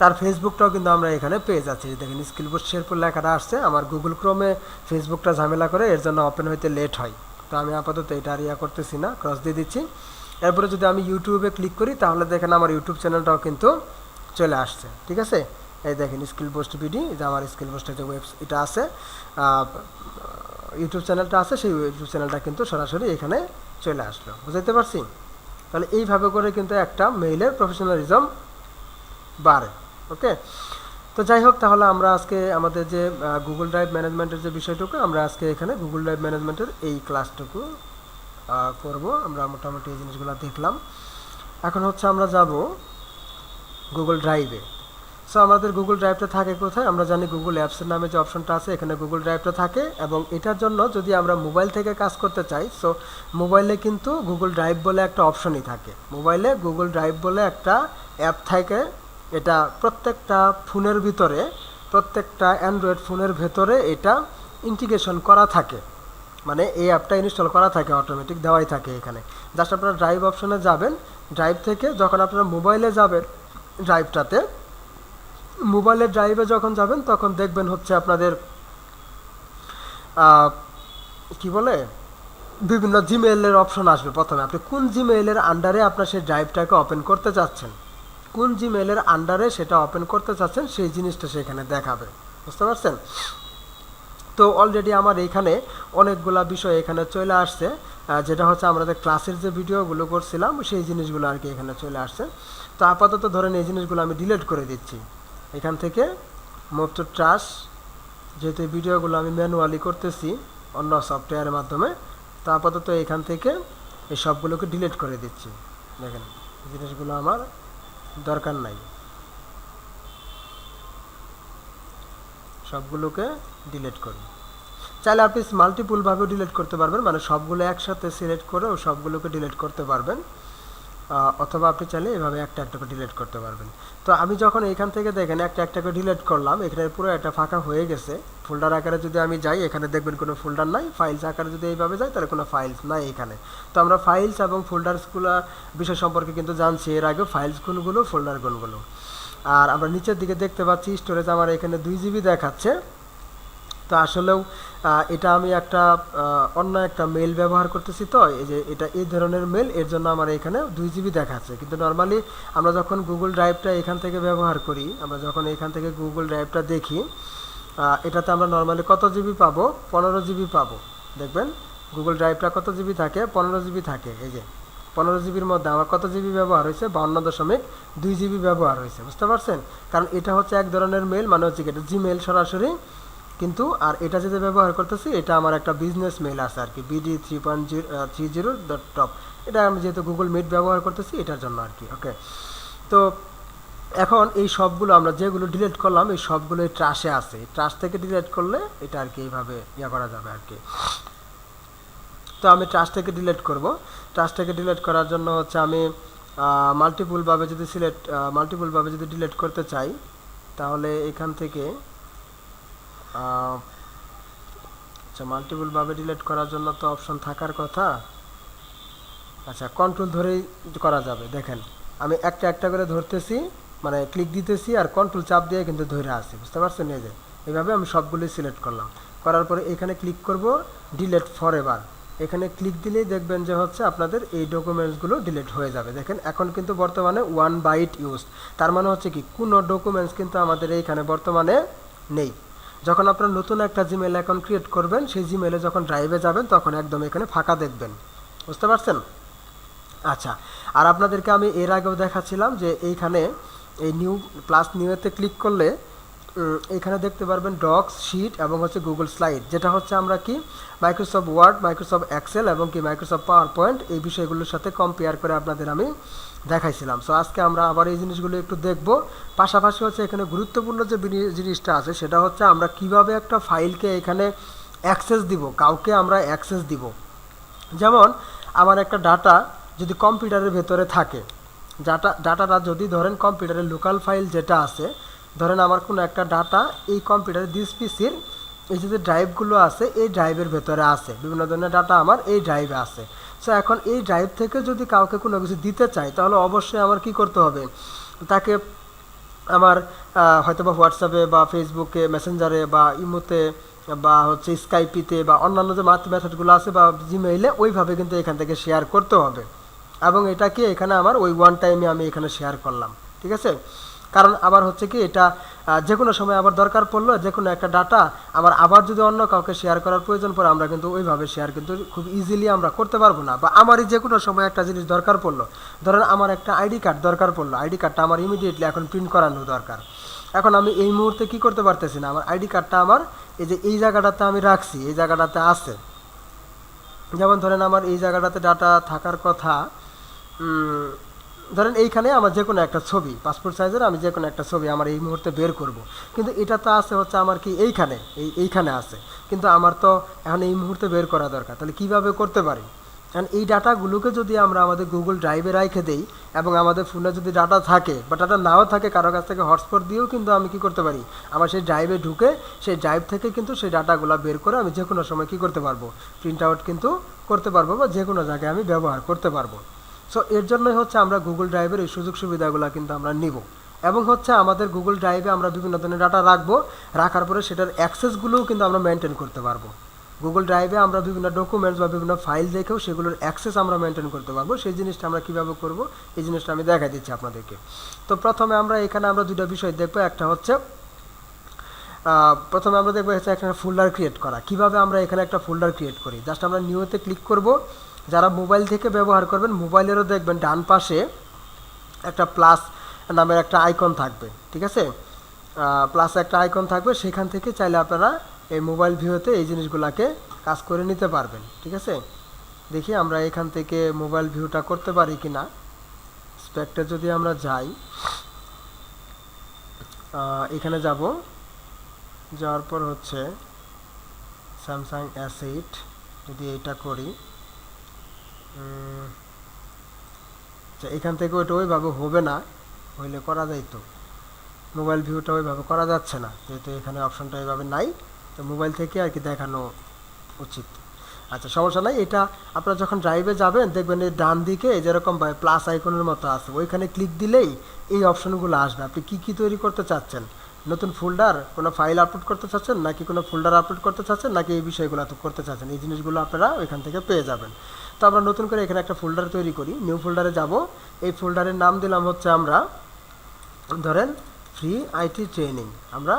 তার ফেসবুকটাও কিন্তু আমরা এখানে পেয়ে যাচ্ছি। দেখেন স্কিল বুস্ট শেরপুর লেখাটা আসছে, আমার গুগল ক্রোমে ফেসবুকটা ঝামেলা করে, এর জন্য ওপেন হইতে লেট হয়। তো আমি আপাতত এটা আর করতেছি না, ক্রস দিয়ে দিচ্ছি। এরপরে যদি আমি ইউটিউবে ক্লিক করি, তাহলে দেখেন আমার ইউটিউব চ্যানেলটাও কিন্তু চলে আসছে। ঠিক আছে, এই দেখেন স্কিল বুস্ট বিডি, যে আমার স্কিল বুস্টের যে এটা আছে, ইউটিউব চ্যানেলটা আছে, সেই ইউটিউব চ্যানেলটা কিন্তু সরাসরি এখানে চলে আসলো। বুঝতে পারছি? তাহলে এইভাবে করে কিন্তু একটা মেইলের প্রফেশনালিজম বাড়ে। ওকে, তো যাই হোক, তাহলে আমরা আজকে আমাদের যে গুগল ড্রাইভ ম্যানেজমেন্টের যে বিষয়টুকু, আমরা আজকে এখানে গুগল ড্রাইভ ম্যানেজমেন্টের এই ক্লাসটুকু করব। আমরা মোটামুটি এই জিনিসগুলো দেখলাম। এখন হচ্ছে আমরা যাব গুগল ড্রাইভে। সো আমাদের গুগল ড্রাইভটা থাকে কোথায়? আমরা জানি গুগল অ্যাপসের নামে যে অপশনটা আছে, এখানে গুগল ড্রাইভটা থাকে। এবং এটার জন্য যদি আমরা মোবাইল থেকে কাজ করতে চাই, সো মোবাইলে কিন্তু গুগল ড্রাইভ বলে একটা অপশনই থাকে। মোবাইলে গুগল ড্রাইভ বলে একটা অ্যাপ থাকে, এটা প্রত্যেকটা ফোনের ভিতরে, প্রত্যেকটা অ্যান্ড্রয়েড ফোনের ভেতরে এটা ইন্টিগ্রেশন করা থাকে, মানে এই অ্যাপটা ইনস্টল করা থাকে, অটোমেটিক দেওয়াই থাকে এখানে। জাস্ট আপনারা ড্রাইভ অপশনে যাবেন, ড্রাইভ থেকে যখন আপনারা মোবাইলে যাবেন ড্রাইভটাতে, মোবাইলের ড্রাইভে যখন যাবেন তখন দেখবেন হচ্ছে আপনাদের কি বলে, বিভিন্ন জিমেইলের অপশন আসবে। প্রথমে আপনি কোন জিমেইলের আন্ডারে আপনার সেই ড্রাইভটাকে ওপেন করতে চাচ্ছেন, কোন জিমেইলের আন্ডারে সেটা ওপেন করতে চাচ্ছেন, সেই জিনিসটা সেখানে দেখাবে। বুঝতে পারছেন? তো অলরেডি আমার এইখানে অনেকগুলা বিষয় এখানে চলে আসছে, যেটা হচ্ছে আমাদের ক্লাসের যে ভিডিওগুলো করছিলাম সেই জিনিসগুলো আর কি এখানে চলে আসছে। তো আপাতত ধরেন এই জিনিসগুলো আমি ডিলিট করে দিচ্ছি এখান থেকে, মুভ টু ট্রাশ, যেহেতু এই ভিডিওগুলো আমি ম্যানুয়ালি করতেছি অন্য সফটওয়্যারের মাধ্যমে। তো আপাতত এখান থেকে এই সবগুলোকে ডিলিট করে দিচ্ছি। দেখেন জিনিসগুলো আমার দরকার নাই, সবগুলোকে ডিলিট করি। চাইলে আপনি মাল্টিপুলভাবেও ডিলিট করতে পারবেন, মানে সবগুলো একসাথে সিলেক্ট করেও সবগুলোকে ডিলিট করতে পারবেন, অথবা আপনি চাইলে এভাবে একটা একটা করে ডিলিট করতে পারবেন। তো আমি যখন এখান থেকে দেখেন একটা একটা করে ডিলিট করলাম, এখানে পুরো একটা ফাঁকা হয়ে গেছে। ফোল্ডার আকারে যদি আমি যাই, এখানে দেখবেন কোনো ফোল্ডার নাই। ফাইলস আকারে যদি এইভাবে যাই, তাহলে কোনো ফাইলস নাই এখানে। তো আমরা ফাইলস এবং ফোল্ডার্সগুলো বিষয় সম্পর্কে কিন্তু জানছি এর আগে, ফাইলস কোনগুলো, ফোল্ডার কোনগুলো। আর আমরা নিচের দিকে দেখতে পাচ্ছি স্টোরেজ আমার এখানে 2 জিবি দেখাচ্ছে। তো আসলেও এটা আমি একটা অন্য একটা মেল ব্যবহার করতেছি, তো এই যে এটা এই ধরনের মেল, এর জন্য আমার এখানে 2 জিবি দেখাচ্ছে। কিন্তু নর্মালি আমরা যখন গুগল ড্রাইভটা এখান থেকে ব্যবহার করি, আমরা যখন এখান থেকে গুগল ড্রাইভটা দেখি, এটাতে আমরা নর্মালি কত জিবি পাবো? 15 জিবি পাবো। দেখবেন গুগল ড্রাইভটা কত জিবি থাকে? 15 জিবি থাকে। এই যে 15 জিবির মধ্যে আমার কত জিবি ব্যবহার হয়েছে? 52.2 জিবি ব্যবহার হয়েছে। বুঝতে পারছেন? কারণ এটা হচ্ছে এক ধরনের মেল, মানে হচ্ছে এটা জিমেল সরাসরি, কিন্তু আর এটা যেটা ব্যবহার করতেছি এটা আমার একটা বিজনেস মেল আছে আর কি, bd3.30.top। এটা আমি যেহেতু গুগল মিট ব্যবহার করতেছি এটার জন্য আর কি। ওকে, তো এখন এই সবগুলো আমরা যেগুলো ডিলিট করলাম, এই সবগুলো ট্রাশে আছে। ট্রাশ থেকে ডিলিট করলে এটা আর কি এইভাবে করা যাবে আর কি। তো আমি ট্রাশ থেকে ডিলিট করব। ট্রাশ থেকে ডিলিট করার জন্য হচ্ছে আমি মাল্টিপুলভাবে যদি ডিলিট করতে চাই, তাহলে এখান থেকে আচ্ছা, মাল্টিপলভাবে ডিলিট করার জন্য তো অপশন থাকার কথা। আচ্ছা, কন্ট্রোল ধরেই করা যাবে। দেখেন আমি একটা একটা করে ধরতেছি, মানে ক্লিক দিতেছি আর কন্ট্রোল চাপ দিয়ে কিন্তু ধরে আসি। বুঝতে পারছেন? এই যে এইভাবে আমি সবগুলোই সিলেক্ট করলাম, করার পরে এখানে ক্লিক করব ডিলিট ফরএভার। এখানে ক্লিক দিলেই দেখবেন যে হচ্ছে আপনাদের এই ডকুমেন্টসগুলো ডিলিট হয়ে যাবে। দেখেন এখন কিন্তু বর্তমানে 1 বাইট ইউজ, তার মানে হচ্ছে কি কোনো ডকুমেন্টস কিন্তু আমাদের এইখানে বর্তমানে নেই। যখন আপনারা নতুন একটা জিমেল অ্যাকাউন্ট ক্রিয়েট করবেন, সেই জিমেলে যখন ড্রাইভে যাবেন তখন একদম এখানে ফাঁকা দেখবেন। বুঝতে পারছেন? আচ্ছা, আর আপনাদেরকে আমি এর আগেও দেখাচ্ছিলাম যে এইখানে এই নিউতে ক্লিক করলে এখানে দেখতে পারবেন ডক্স, শিট এবং হচ্ছে গুগল স্লাইড, যেটা হচ্ছে আমরা কি মাইক্রোসফট ওয়ার্ড, মাইক্রোসফট এক্সেল এবং কি মাইক্রোসফট পাওয়ার পয়েন্ট, এই বিষয়গুলোর সাথে কম্পেয়ার করে আপনাদের আমি দেখাইছিলাম। সো আজকে আমরা আবার এই জিনিসগুলো একটু দেখব। পাশাপাশি হচ্ছে এখানে গুরুত্বপূর্ণ যে জিনিসটা আছে সেটা হচ্ছে আমরা কিভাবে একটা ফাইলকে এখানে অ্যাক্সেস দিব, কাউকে আমরা অ্যাক্সেস দিব। যেমন আমার একটা ডাটা যদি কম্পিউটারের ভেতরে থাকে, ডাটাটা যদি ধরেন কম্পিউটারের লোকাল ফাইল যেটা আছে, ধরেন আমার কোনো একটা ডাটা এই কম্পিউটারের দিস পিসির এই যে ড্রাইভগুলো আছে এই ড্রাইভের ভেতরে আছে, বিভিন্ন ধরনের ডাটা আমার এই ড্রাইভে আছে। সো এখন এই ড্রাইভ থেকে যদি কাউকে কোনো কিছু দিতে চাই তাহলে অবশ্যই আমার কি করতে হবে, তাকে আমার হয়তো বা হোয়াটসঅ্যাপে বা ফেসবুকে মেসেঞ্জারে বা ইমোতে বা হচ্ছে স্কাইপিতে বা অন্যান্য যে মেথডগুলো আছে বা জিমেইলে ওইভাবে কিন্তু এখান থেকে শেয়ার করতে হবে। এবং এটাকে এখানে আমার ওই ওয়ান টাইমে আমি এখানে শেয়ার করলাম, ঠিক আছে। কারণ আবার হচ্ছে কি এটা যে কোনো সময় আবার দরকার পড়লো, যে কোনো একটা ডাটা আবার যদি অন্য কাউকে শেয়ার করার প্রয়োজন পড়ে আমরা কিন্তু ওইভাবে শেয়ার কিন্তু খুব ইজিলি আমরা করতে পারবো না। বা আমারই যে কোনো সময় একটা জিনিস দরকার পড়লো, ধরেন আমার একটা আইডি কার্ড দরকার পড়লো, আইডি কার্ডটা আমার ইমিডিয়েটলি এখন প্রিন্ট করানো দরকার। এখন আমি এই মুহূর্তে কি করতে পারতেছি না, আমার আইডি কার্ডটা আমার এই যে এই জায়গাটাতে আমি রাখছি, এই জায়গাটাতে আছে। যেমন ধরেন আমার এই জায়গাটাতে ডাটা থাকার কথা, ধরেন এইখানে আমার যে কোনো একটা ছবি পাসপোর্ট সাইজের, আমি যে কোনো একটা ছবি আমার এই মুহূর্তে বের করব, কিন্তু এটা তো আছে হচ্ছে আমার কি এইখানে আছে, কিন্তু আমার তো এখন এই মুহূর্তে বের করা দরকার। তাহলে কিভাবে করতে পারি, কারণ এই ডাটাগুলোকে যদি আমরা আমাদের গুগল ড্রাইভে রেখে দেই এবং আমাদের ফোনে যদি ডাটা থাকে বা ডাটা নাও থাকে কারো কাছ থেকে হটস্পট দিয়েও কিন্তু আমি কি করতে পারি, আমার সেই ড্রাইভে ঢুকে সেই ড্রাইভ থেকে কিন্তু সেই ডাটাগুলো বের করে আমি যে কোনো সময় কি করতে পারবো, প্রিন্ট আউট কিন্তু করতে পারবো বা যে কোনো জায়গায় আমি ব্যবহার করতে পারবো। সো এর জন্যই হচ্ছে আমরা গুগল ড্রাইভের এই সুযোগ সুবিধাগুলো কিন্তু আমরা নিব। এবং হচ্ছে আমাদের গুগল ড্রাইভে আমরা বিভিন্ন ধরনের ডাটা রাখবো, রাখার পরে সেটার অ্যাক্সেসগুলোও কিন্তু আমরা মেনটেন করতে পারবো। গুগল ড্রাইভে আমরা বিভিন্ন ডকুমেন্টস বা বিভিন্ন ফাইল দেখেও সেগুলোর অ্যাক্সেস আমরা মেনটেন করতে পারবো। সেই জিনিসটা আমরা কীভাবে করব, এই জিনিসটা আমি দেখাই দিচ্ছি আপনাদেরকে। তো প্রথমে আমরা এখানে আমরা দুটো বিষয় দেখবো। একটা হচ্ছে প্রথমে আমরা দেখবো হচ্ছে একটা ফোল্ডার ক্রিয়েট করা। কিভাবে আমরা এখানে একটা ফোল্ডার ক্রিয়েট করি, জাস্ট আমরা নিউতে ক্লিক করব। যারা মোবাইল থেকে ব্যবহার করবেন মোবাইলেরও দেখবেন ডান পাশে একটা প্লাস নামের একটা আইকন থাকবে, ঠিক আছে। প্লাস একটা আইকন থাকবে, সেখান থেকে চাইলে আপনারা এই মোবাইল ভিউতে এই জিনিসগুলোকে কাজ করে নিতে পারবেন, ঠিক আছে। দেখি আমরা এখান থেকে মোবাইল ভিউটা করতে পারি কি না। স্পেক্টে যদি আমরা যাই, এখানে যাব, যাওয়ার পর হচ্ছে স্যামসাং S8 যদি এটা করি, এখান থেকে ওইটা ওইভাবে হবে না, হইলে করা যাইতো। মোবাইল ভিউটা ওইভাবে করা যাচ্ছে না যেহেতু এখানে অপশনটা এইভাবে নাই, তো মোবাইল থেকে আর কি দেখানো উচিত। আচ্ছা, সমস্যা নাই। এটা আপনারা যখন ড্রাইভে যাবেন দেখবেন এই ডান দিকে যেরকম প্লাস আইকনের মতো আছে, ওইখানে ক্লিক দিলেই এই অপশনগুলো আসবে। আপনি কি কি তৈরি করতে চাচ্ছেন, নতুন ফোল্ডার, কোনো ফাইল আপলোড করতে চাচ্ছেন নাকি কোনো ফোল্ডার আপলোড করতে চাচ্ছেন নাকি এই বিষয়গুলো তো করতে চাচ্ছেন, এই জিনিসগুলো আপনারা ওইখান থেকে পেয়ে যাবেন। তো আমরা নতুন করে এখানে একটা ফোল্ডার তৈরি করি। নিউ ফোল্ডারে যাব, এই ফোল্ডারের নাম দিলাম হচ্ছে আমরা ধরেন ফ্রি আইটি ট্রেনিং, আমরা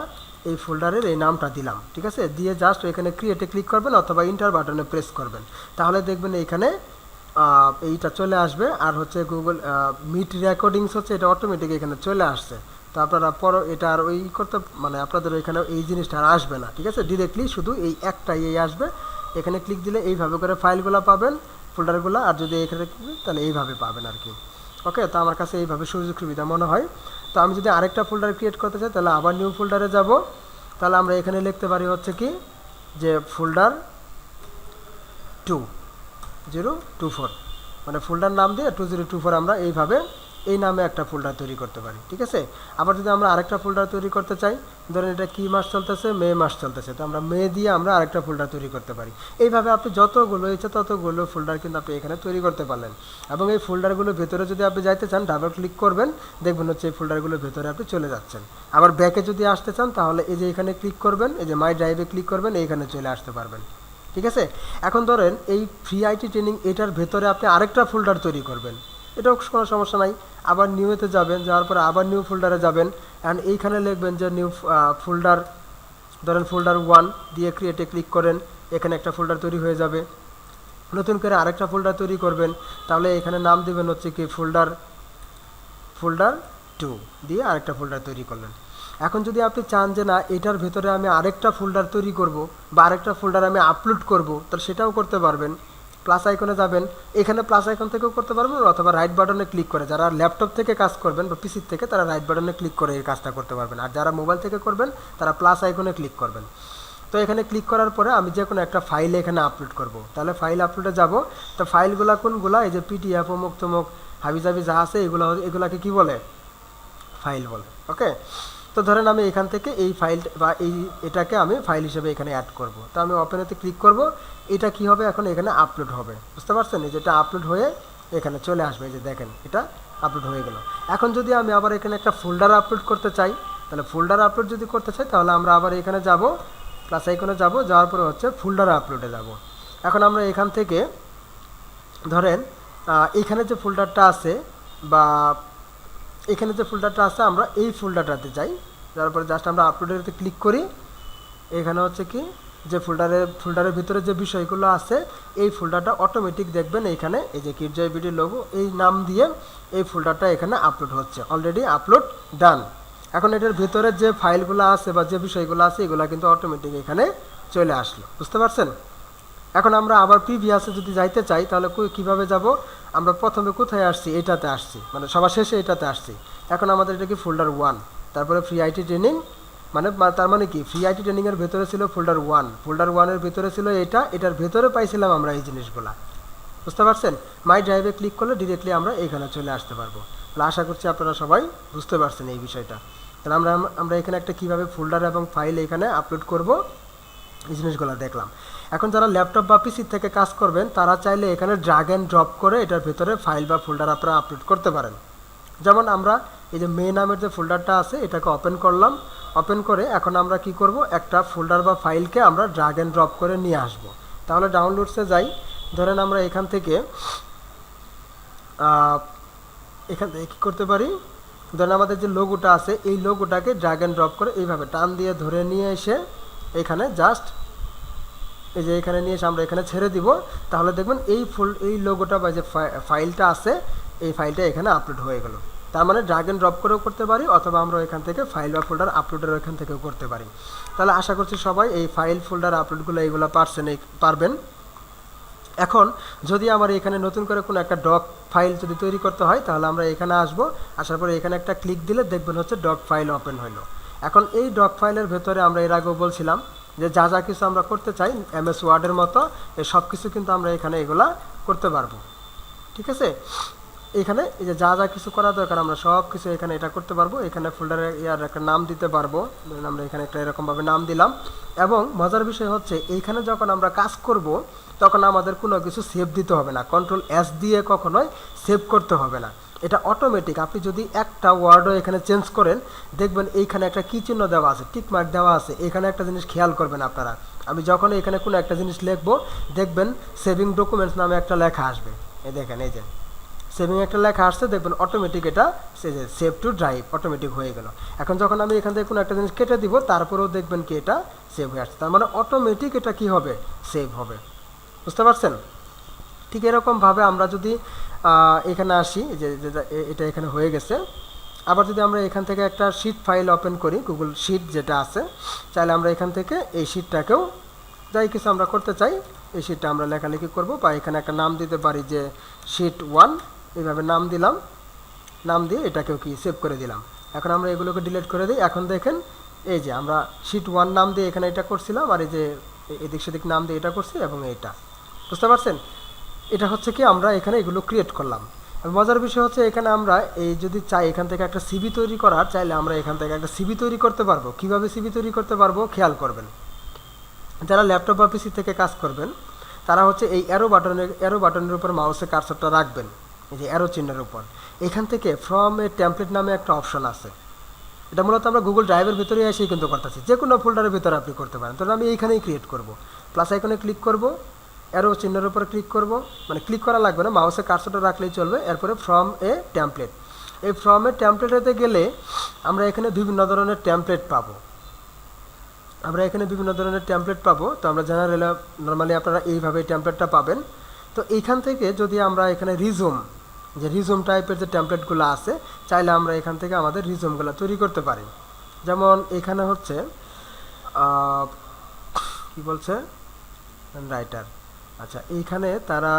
এই ফোল্ডারের এই নামটা দিলাম, ঠিক আছে। দিয়ে জাস্ট এখানে ক্রিয়েটে ক্লিক করবেন অথবা ইন্টার বাটনে প্রেস করবেন, তাহলে দেখবেন এইখানে এইটা চলে আসবে। আর হচ্ছে গুগল মিট রেকর্ডিংস হচ্ছে এটা অটোমেটিক এখানে চলে আসছে। তো আপনারা এটা আর ওই করতে মানে আপনাদের এখানে এই জিনিসটা আর আসবে না, ঠিক আছে। ডিরেক্টলি শুধু এই একটাই এই আসবে, এখানে ক্লিক দিলে এইভাবে করে ফাইলগুলো পাবেন, ফোল্ডারগুলো। আর যদি এখানে তাহলে এইভাবে পাবেন আর কি। ওকে, তো আমার কাছে এইভাবে সুযোগ সুবিধা মনে হয়। তো আমি যদি আরেকটা ফোল্ডার ক্রিয়েট করতে চাই তাহলে আবার নিউ ফোল্ডারে যাব। তাহলে আমরা এখানে লিখতে পারি হচ্ছে কি যে ফোল্ডার 2024, মানে ফোল্ডার নাম দিয়ে 2024 আমরা এইভাবে এই নামে একটা ফোল্ডার তৈরি করতে পারি, ঠিক আছে। আবার যদি আমরা আরেকটা ফোল্ডার তৈরি করতে চাই, ধরেন এটা কি মাস চলতেছে, মে মাস চলতেছে, তো আমরা মে দিয়ে আমরা আরেকটা ফোল্ডার তৈরি করতে পারি। এইভাবে আপনি যতগুলো ইচ্ছা ততগুলো ফোল্ডার কিন্তু আপনি এখানে তৈরি করতে পারলেন। এবং এই ফোল্ডারগুলোর ভেতরে যদি আপনি যাইতে চান ডাবল ক্লিক করবেন, দেখবেন হচ্ছে এই ফোল্ডারগুলোর ভেতরে আপনি চলে যাচ্ছেন। আবার ব্যাকে যদি আসতে চান তাহলে এই যে এখানে ক্লিক করবেন, এই যে মাই ড্রাইভে ক্লিক করবেন, এইখানে চলে আসতে পারবেন, ঠিক আছে। এখন ধরেন এই ফ্রি আইটি ট্রেনিং এটার ভেতরে আপনি আরেকটা ফোল্ডার তৈরি করবেন, এটাও কোনো সমস্যা নাই। আবার নিউতে যাবেন, যাওয়ার পরে আবার নিউ ফোল্ডারে যাবেন, অ্যান্ড এইখানে লিখবেন যে নিউ ফোল্ডার, ধরেন ফোল্ডার 1 দিয়ে ক্রিয়েটে ক্লিক করেন, এখানে একটা ফোল্ডার তৈরি হয়ে যাবে। নতুন করে আরেকটা ফোল্ডার তৈরি করবেন, তাহলে এখানে নাম দেবেন হচ্ছে কি ফোল্ডার 2 দিয়ে আরেকটা ফোল্ডার তৈরি করলেন। এখন যদি আপনি চান যে না এটার ভেতরে আমি আরেকটা ফোল্ডার তৈরি করব বা আরেকটা ফোল্ডার আমি আপলোড করব, তাহলে সেটাও করতে পারবেন। প্লাস আইকনে যাবেন, এখানে প্লাস আইকন থেকেও করতে পারবেন অথবা রাইট বাটনে ক্লিক করে, যারা ল্যাপটপ থেকে কাজ করবেন বা পিসির থেকে তারা রাইট বাটনে ক্লিক করে এই কাজটা করতে পারবেন। আর যারা মোবাইল থেকে করবেন তারা প্লাস আইকনে ক্লিক করবেন। তো তো এখানে ক্লিক করার পরে আমি যে কোনো একটা ফাইল এখানে আপলোড করব। তাহলে ফাইল আপলোডে যাব। তো ফাইলগুলো কোনগুলো, এই যে পিডিএফ অমুক তমুক হাবিজাবি যা আছে এগুলাকে কি বলে, ফাইল বলে। ওকে, তো ধরেন আমি এখান থেকে এই ফাইল বা এটাকে আমি ফাইল হিসেবে এখানে অ্যাড করব। তো আমি ওপেনেতে ক্লিক করব। এটা কি হবে, এখন এখানে আপলোড হবে, বুঝতে পারছেন? এই যেটা আপলোড হয়ে এখানে চলে আসবে, এই যে দেখেন এটা আপলোড হয়ে গেল। এখন যদি আমি আবার এখানে একটা ফোল্ডার আপলোড করতে চাই, তাহলে ফোল্ডার আপলোড যদি করতে চাই তাহলে আমরা আবার এখানে যাব, প্লাস আইকনে যাব, যাওয়ার পরে হচ্ছে ফোল্ডার আপলোডে যাব। এখন আমরা এখান থেকে ধরেন এখানে যে ফোল্ডারটা আছে বা এখানে যে ফোল্ডারটা আছে আমরা এই ফোল্ডারটাতে যাই, যার পরে জাস্ট আমরা আপলোডেতে ক্লিক করি। এখানে হচ্ছে কি যে ফোল্ডারের ভিতরে যে বিষয়গুলো আছে এই ফোল্ডারটা অটোমেটিক দেখবেন এখানে এই যে কিডজয় ভিডিও লোগো এই নাম দিয়ে এই ফোল্ডারটা এখানে আপলোড হচ্ছে, অলরেডি আপলোড ডান। এখন এটার ভিতরে যে ফাইলগুলো আছে বা যে বিষয়গুলো আছে এগুলো কিন্তু অটোমেটিক এখানে চলে আসলো, বুঝতে পারছেন? এখন আমরা আবার প্রিভিয়াসে যদি যাইতে চাই তাহলে কিভাবে যাব? আমরা প্রথমে কোথায় আসছি, এটাতে আসছি, মানে সবার শেষে এটাতে আসছি। এখন আমাদের এটা কি ফোল্ডার 1, তারপরে ফ্রি আইটি ট্রেনিং, তার মানে কি ফ্রি আইটি ট্রেনিংয়ের ভেতরে ছিল ফোল্ডার 1, ফোল্ডার 1-এর ভেতরে ছিল এটার ভেতরে পাইছিলাম আমরা এই জিনিসগুলা, বুঝতে পারছেন? মাই ড্রাইভে ক্লিক করলে ডিরেক্টলি আমরা এখানে চলে আসতে পারবো। তাহলে আশা করছি আপনারা সবাই বুঝতে পারছেন এই বিষয়টা। তাহলে আমরা এখানে একটা কীভাবে ফোল্ডার এবং ফাইল এখানে আপলোড করব এই জিনিসগুলো দেখলাম। এখন যারা ল্যাপটপ বা পিসি থেকে কাজ করবেন তারা চাইলে এখানে ড্র্যাগ অ্যান্ড ড্রপ করে এটার ভেতরে ফাইল বা ফোল্ডার আপনারা আপলোড করতে পারেন। যেমন আমরা এই যে মে নামের যে ফোল্ডারটা আছে এটাকে ওপেন করলাম, ওপেন করে এখন আমরা কি করব, একটা ফোল্ডার বা ফাইলকে আমরা ড্র্যাগ অ্যান্ড ড্রপ করে নিয়ে আসব। তাহলে ডাউনলোডসে যাই, ধরেন আমরা এখান থেকে কী করতে পারি, ধরেন আমাদের যে লোগোটা আছে এই লোগোটাকে ড্র্যাগ অ্যান্ড ড্রপ করে এইভাবে টান দিয়ে ধরে নিয়ে এসে এখানে জাস্ট এই যে এখানে নিয়ে এসে আমরা এখানে ছেড়ে দিব। তাহলে দেখবেন এই লোগোটা বা যে ফাইলটা আছে এই ফাইলটা এখানে আপলোড হয়ে গেল। তার মানে ড্র্যাগ অ্যান্ড ড্রপ করেও করতে পারি অথবা আমরা এখান থেকে ফাইল বা ফোল্ডার আপলোডের এখান থেকেও করতে পারি। তাহলে আশা করছি সবাই এই ফাইল ফোল্ডার আপলোডগুলো এইগুলো পারবেন। এখন যদি আমার এখানে নতুন করে কোনো একটা ডক ফাইল যদি তৈরি করতে হয় তাহলে আমরা এখানে আসবো, আসার পরে এখানে একটা ক্লিক দিলে দেখবেন হচ্ছে ডক ফাইল ওপেন হইলো। এখন এই ডক ফাইলের ভেতরে আমরা এর আগেও বলছিলাম যে যা যা কিছু আমরা করতে চাই MS ওয়ার্ডের মতো এই সব কিছু কিন্তু আমরা এখানে এগুলা করতে পারবো, ঠিক আছে? এখানে এই যে যা যা কিছু করা দরকার আমরা সব কিছু এখানে এটা করতে পারবো। এখানে ফোল্ডারে একটা নাম দিতে পারবো, আমরা এখানে একটা এরকমভাবে নাম দিলাম। এবং মজার বিষয় হচ্ছে এইখানে যখন আমরা কাজ করব তখন আমাদের কোনো কিছু সেভ দিতে হবে না, Ctrl+S দিয়ে কখনোই সেভ করতে হবে না, এটা অটোমেটিক। আপনি যদি একটা ওয়ার্ডও এখানে চেঞ্জ করেন দেখবেন এইখানে একটা কি চিহ্ন দেওয়া আছে, টিক মার্ক দেওয়া আছে। এখানে একটা জিনিস খেয়াল করবেন আপনারা, আমি যখন এখানে কোনো একটা জিনিস লিখবো দেখবেন সেভিং ডকুমেন্টস নামে একটা লেখা আসবে, এই দেখেন এই যে সেভিং একটা লেখা আসছে, দেখবেন অটোমেটিক এটা সেভ টু ড্রাইভ অটোমেটিক হয়ে গেল। এখন যখন আমি এখান থেকে কোনো একটা জিনিস কেটে দিব তারপরেও দেখবেন কি এটা সেভ হয়ে আসছে, তার মানে অটোমেটিক এটা কি হবে, সেভ হবে, বুঝতে পারছেন? ঠিক এরকমভাবে আমরা যদি এখানে আসি, যে এটা এখানে হয়ে গেছে। আবার যদি আমরা এখান থেকে একটা শিট ফাইল ওপেন করি, গুগল শিট যেটা আছে, চাইলে আমরা এখান থেকে এই শিটটাকেও যাই কিছু আমরা করতে চাই এই শিটটা আমরা লেখালেখি করব, বা এখানে একটা নাম দিতে পারি যে শিট 1, এইভাবে নাম দিলাম, নাম দিয়ে এটাকেও কি সেভ করে দিলাম। এখন আমরা এগুলোকে ডিলিট করে দিই। এখন দেখেন এই যে আমরা শিট 1 নাম দিয়ে এখানে এটা করছিলাম, আর এই যে এদিক সেদিক নাম দিয়ে এটা করছি এবং এটা, বুঝতে পারছেন? এটা হচ্ছে কি আমরা এখানে এগুলো ক্রিয়েট করলাম। মজার বিষয় হচ্ছে এখানে আমরা এই যদি চাই এখান থেকে একটা সিভি তৈরি করার, চাইলে আমরা এখান থেকে একটা সিভি তৈরি করতে পারবো। কিভাবে সিভি তৈরি করতে পারবো খেয়াল করবেন, যারা ল্যাপটপ বা পিসি থেকে কাজ করবেন তারা হচ্ছে এই অ্যারো বাটনের উপর মাউসের কার্সরটা রাখবেন, এই যে অ্যারো চিহ্নের উপর। এখান থেকে ফ্রম এ টেমপ্লেট নামে একটা অপশন আছে, এটা মূলত আমরা গুগল ড্রাইভের ভিতরে এসেই কিন্তু করতেছি, যে কোনো ফোল্ডারের ভিতরে আপনি করতে পারেন। তাহলে আমি এইখানেই ক্রিয়েট করব, প্লাস আইকনে ক্লিক করব, অ্যারো চিহ্নের উপর ক্লিক করব, মানে ক্লিক করা লাগবে না, মাউসের কার্সরটা রাখলেই চলবে। এরপরে ফ্রম এ টেমপ্লেট, এই ফ্রম এ টেমপ্লেটেতে গেলে আমরা এখানে বিভিন্ন ধরনের টেমপ্লেট পাবো, তো আমরা জেনারেলি নর্মালি আপনারা এইভাবে টেমপ্লেটটা পাবেন। তো এইখান থেকে যদি আমরা এখানে রিজুম টাইপের যে টেমপ্লেটগুলো আছে চাইলে আমরা এখান থেকে আমাদের রিজুমগুলো তৈরি করতে পারি। যেমন এখানে হচ্ছে কি বলছে রাইটার, আচ্ছা এইখানে তারা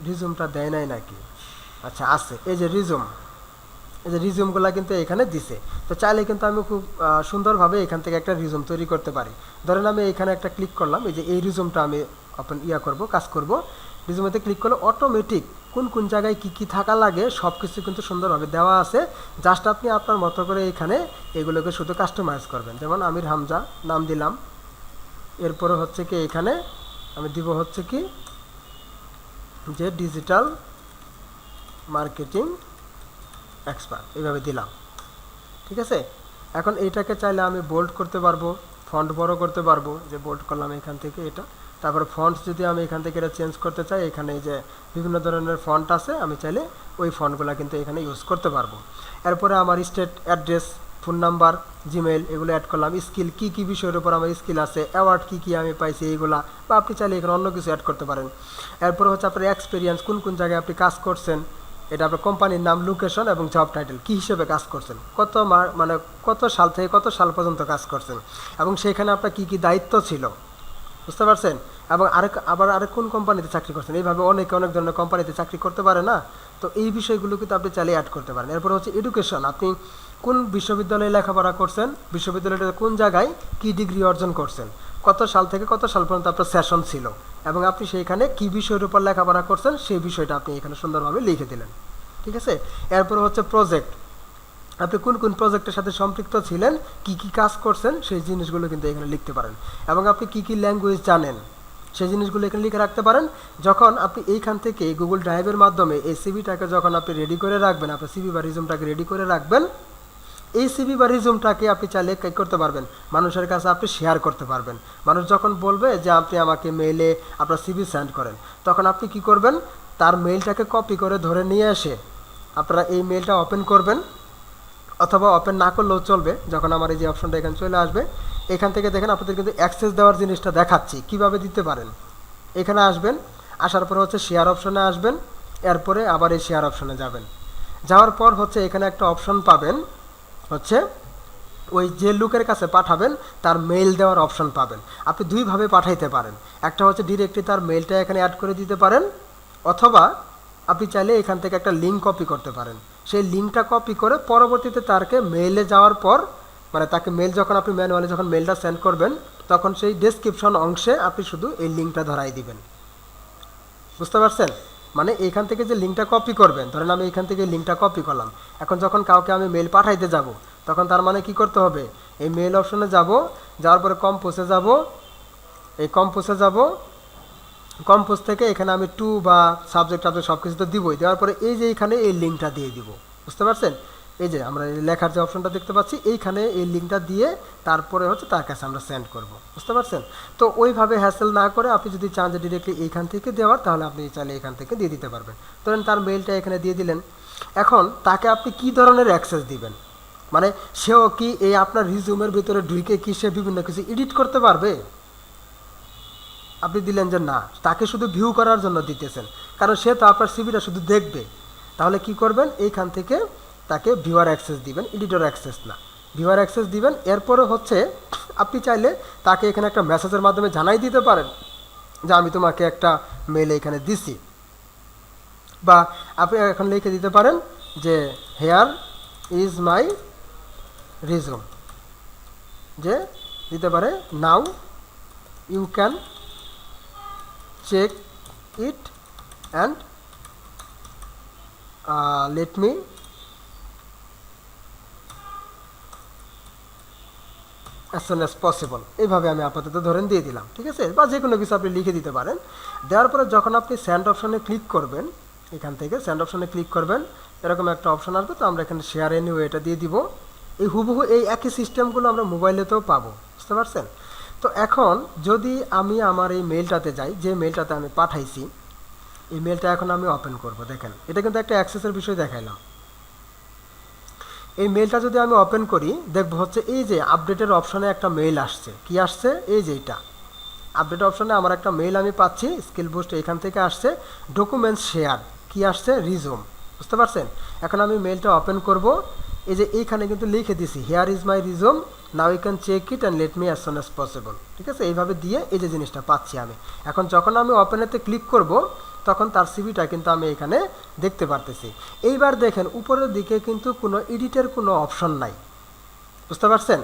রিজুমটা দেয় নাই নাকি, আচ্ছা আছে, এই যে এই যে রিজিউমগুলো কিন্তু এখানে দিছে। তো চাইলে কিন্তু আমি খুব সুন্দরভাবে এখান থেকে একটা রিজিউম তৈরি করতে পারি। ধরেন আমি এখানে একটা ক্লিক করলাম, এই যে এই রিজিউমটা আমি ওপেন কাজ করব। রিজিউমেতে ক্লিক করলে অটোমেটিক কোন কোন জায়গায় কি কি থাকা লাগে সব কিছু কিন্তু সুন্দরভাবে দেওয়া আছে। জাস্ট আপনি আপনার মতো করে এখানে এগুলোকে শুধু কাস্টমাইজ করবেন। যেমন আমির হামজা নাম দিলাম, এরপরে হচ্ছে কি এখানে আমি দিব হচ্ছে কি যে ডিজিটাল মার্কেটিং এক্সপার্ট, এইভাবে দিলাম। ঠিক আছে, এখন এইটাকে চাইলে আমি বোল্ড করতে পারবো, ফন্ট বড় করতে পারবো, যে বোল্ড করলাম এখান থেকে এটা। তারপরে ফন্ট যদি আমি এখান থেকে এটা চেঞ্জ করতে চাই, এখানে যে বিভিন্ন ধরনের ফন্ট আছে, আমি চাইলে ওই ফন্টগুলো কিন্তু এখানে ইউজ করতে পারবো। এরপরে আমার state address, phone number, Gmail এগুলো অ্যাড করলাম। স্কিল কী কী বিষয়ের উপর আমার স্কিল আছে, অ্যাওয়ার্ড কী কী আমি পাইছি এইগুলা, বা আপনি চাইলে এখানে অন্য কিছু অ্যাড করতে পারেন। এরপরে হচ্ছে আপনার এক্সপিরিয়েন্স, কোন কোন জায়গায় আপনি কাজ করছেন, এটা আপনার কোম্পানির নাম, লোকেশন এবং জব টাইটেল, কী হিসেবে কাজ করছেন, মানে কত সাল থেকে কত সাল পর্যন্ত কাজ করছেন, এবং সেখানে আপনার কী কী দায়িত্ব ছিল, বুঝতে পারছেন, এবং আবার কোন কোম্পানিতে চাকরি করছেন। এইভাবে অনেক ধরনের কোম্পানিতে চাকরি করতে পারে না, তো এই বিষয়গুলো কিন্তু আপনি চাইলে অ্যাড করতে পারেন। এরপর হচ্ছে এডুকেশন, আপনি কোন বিশ্ববিদ্যালয়ে লেখাপড়া করছেন, বিশ্ববিদ্যালয়টা কোন জায়গায় কী ডিগ্রি অর্জন করছেন, কত সাল থেকে কত সাল পর্যন্ত আপনার সেশন ছিল, এবং আপনি সেইখানে কী বিষয়ের উপর লেখাপড়া করছেন সেই বিষয়টা আপনি এখানে সুন্দরভাবে লিখে দিলেন। ঠিক আছে, এরপর হচ্ছে প্রজেক্ট, আপনি কোন কোন প্রজেক্টের সাথে সম্পৃক্ত ছিলেন, কি কি কাজ করছেন সেই জিনিসগুলো কিন্তু এখানে লিখতে পারেন, এবং আপনি কি কি ল্যাঙ্গুয়েজ জানেন সেই জিনিসগুলো এখানে লিখে রাখতে পারেন। যখন আপনি এইখান থেকে গুগল ড্রাইভের মাধ্যমে এই সিভিটাকে যখন আপনি রেডি করে রাখবেন, আপনার সিভি বা রিজুমটাকে রেডি করে রাখবেন, এই সিভি বা রিজুমটাকে আপনি চাইলে কী করতে পারবেন, মানুষের কাছে আপনি শেয়ার করতে পারবেন। মানুষ যখন বলবে যে আপনি আমাকে মেইলে আপনার সিভি সেন্ড করেন, তখন আপনি কি করবেন, তার মেইলটাকে কপি করে ধরে নিয়ে এসে আপনারা এই মেইলটা ওপেন করবেন, অথবা ওপেন না করলেও চলবে। যখন আমার এই যে অপশনটা এখানে চলে আসবে, এখান থেকে দেখেন আপনাদের কিন্তু অ্যাক্সেস দেওয়ার জিনিসটা দেখাচ্ছি কিভাবে দিতে পারেন। এখানে আসবেন, আসার পরে হচ্ছে শেয়ার অপশনে আসবেন, এরপরে আবার এই শেয়ার অপশনে যাবেন। যাওয়ার পর হচ্ছে এখানে একটা অপশন পাবেন, হচ্ছে ওই যে লোকের কাছে পাঠাবেন তার মেইল দেওয়ার অপশন পাবেন। আপনি দুইভাবে পাঠাইতে পারেন, একটা হচ্ছে ডিরেক্টলি তার মেইলটা এখানে অ্যাড করে দিতে পারেন, অথবা আপনি চাইলে এখান থেকে একটা লিঙ্ক কপি করতে পারেন। সেই লিঙ্কটা কপি করে পরবর্তীতে তাকে মেইলে যাওয়ার পর, মানে তাকে মেইল যখন আপনি ম্যানুয়ালি যখন মেইলটা সেন্ড করবেন, তখন সেই ডেসক্রিপশন অংশে আপনি শুধু এই লিঙ্কটা ধরাই দিবেন। বুঝতে পারছেন, মানে এইখান থেকে যে লিঙ্কটা কপি করবেন, ধরেন আমি এইখান থেকে লিঙ্কটা কপি করলাম, এখন যখন কাউকে আমি মেইল পাঠাইতে যাব, তখন তার মানে কি করতে হবে, এই মেইল অপশনে যাব, যাওয়ার পরে কম্পোজে যাব, এই কম্পোজে যাব, কম্পোজ থেকে এখানে আমি টু বা সাবজেক্ট টাবজেক্ট সব কিছু তো দিবই, দেওয়ার পরে এই যে এইখানে এই লিঙ্কটা দিয়ে দিব। বুঝতে পারছেন, এই যে আমরা লেখার যে অপশনটা দেখতে পাচ্ছি, এইখানে এই লিঙ্কটা দিয়ে তারপরে হচ্ছে তার কাছে আমরা সেন্ড করব। বুঝতে পারছেন, তো ওইভাবে হ্যাসেল না করে আপনি যদি চান যে ডিরেক্টলি এইখান থেকে দেওয়ার, তাহলে আপনি চাইলে এখান থেকে দিয়ে দিতে পারবেন। ধরেন তার মেইলটা এখানে দিয়ে দিলেন, এখন তাকে আপনি কি ধরনের অ্যাক্সেস দিবেন, মানে সেও কি এই আপনার রিজিউমের ভিতরে ঢুকে কি সে বিভিন্ন কিছু এডিট করতে পারবে? আপনি দিলেন যে না, তাকে শুধু ভিউ করার জন্য দিতেছেন, কারণ সে তো আপনার সিভিটা শুধু দেখবে। তাহলে কি করবেন, এইখান থেকে তাকে ভিউয়ার অ্যাক্সেস দিবেন, এডিটর অ্যাক্সেস না, ভিউয়ার অ্যাক্সেস দিবেন। এরপরে হচ্ছে আপনি চাইলে তাকে এখানে একটা মেসেজের মাধ্যমে জানাই দিতে পারেন যে আমি তোমাকে একটা মেইল এখানে দিছি, বা আপনি এখন লিখে দিতে পারেন যে হেয়ার ইজ মাই রিজুম, যে দিতে পারে now you can check it and let me as soon as possible, এইভাবে আমি আপাতত ধরেন দিয়ে দিলাম। ঠিক আছে, বা যে কোনো কিছু আপনি লিখে দিতে পারেন। দেওয়ার পরে যখন আপনি সেন্ড অপশনে ক্লিক করবেন, এখান থেকে সেন্ড অপশনে ক্লিক করবেন, এরকম একটা অপশন আসবে, তো আমরা এখানে শেয়ার এনিওয়ে এটা দিয়ে দিব। এই হুবহু এই একই সিস্টেমগুলো আমরা মোবাইলেতেও পাবো। বুঝতে পারছেন, তো এখন যদি আমি আমার এই মেইলটাতে যাই, যে মেইলটাতে আমি পাঠাইছি, এই মেইলটা এখন আমি ওপেন করব। দেখেন, এটা কিন্তু একটা অ্যাক্সেসের বিষয় দেখাইলাম। এই মেইলটা যদি আমি ওপেন করি, দেখব হচ্ছে এই যে আপডেটের অপশনে একটা মেইল আসছে। কি আসছে, এই যে এটা আপডেট অপশনে আমার একটা মেইল আমি পাচ্ছি, স্কিল বুস্ট এখান থেকে আসছে, ডকুমেন্টস শেয়ার, কি আসছে, রিজুম। বুঝতে পারছেন, এখন আমি মেইলটা ওপেন করব, এই যে এইখানে কিন্তু লিখে দিছি here is my resume, now you can check it and let me as soon as possible. ঠিক আছে, এইভাবে দিয়ে এই যে জিনিসটা পাচ্ছি আমি। এখন যখন আমি ওপেনেতে ক্লিক করব, তখন তার সিভিটা কিন্তু আমি এখানে দেখতে পারতেছি। এইবার দেখেন উপরের দিকে কিন্তু কোনো এডিটের কোনো অপশন নাই, বুঝতে পারছেন?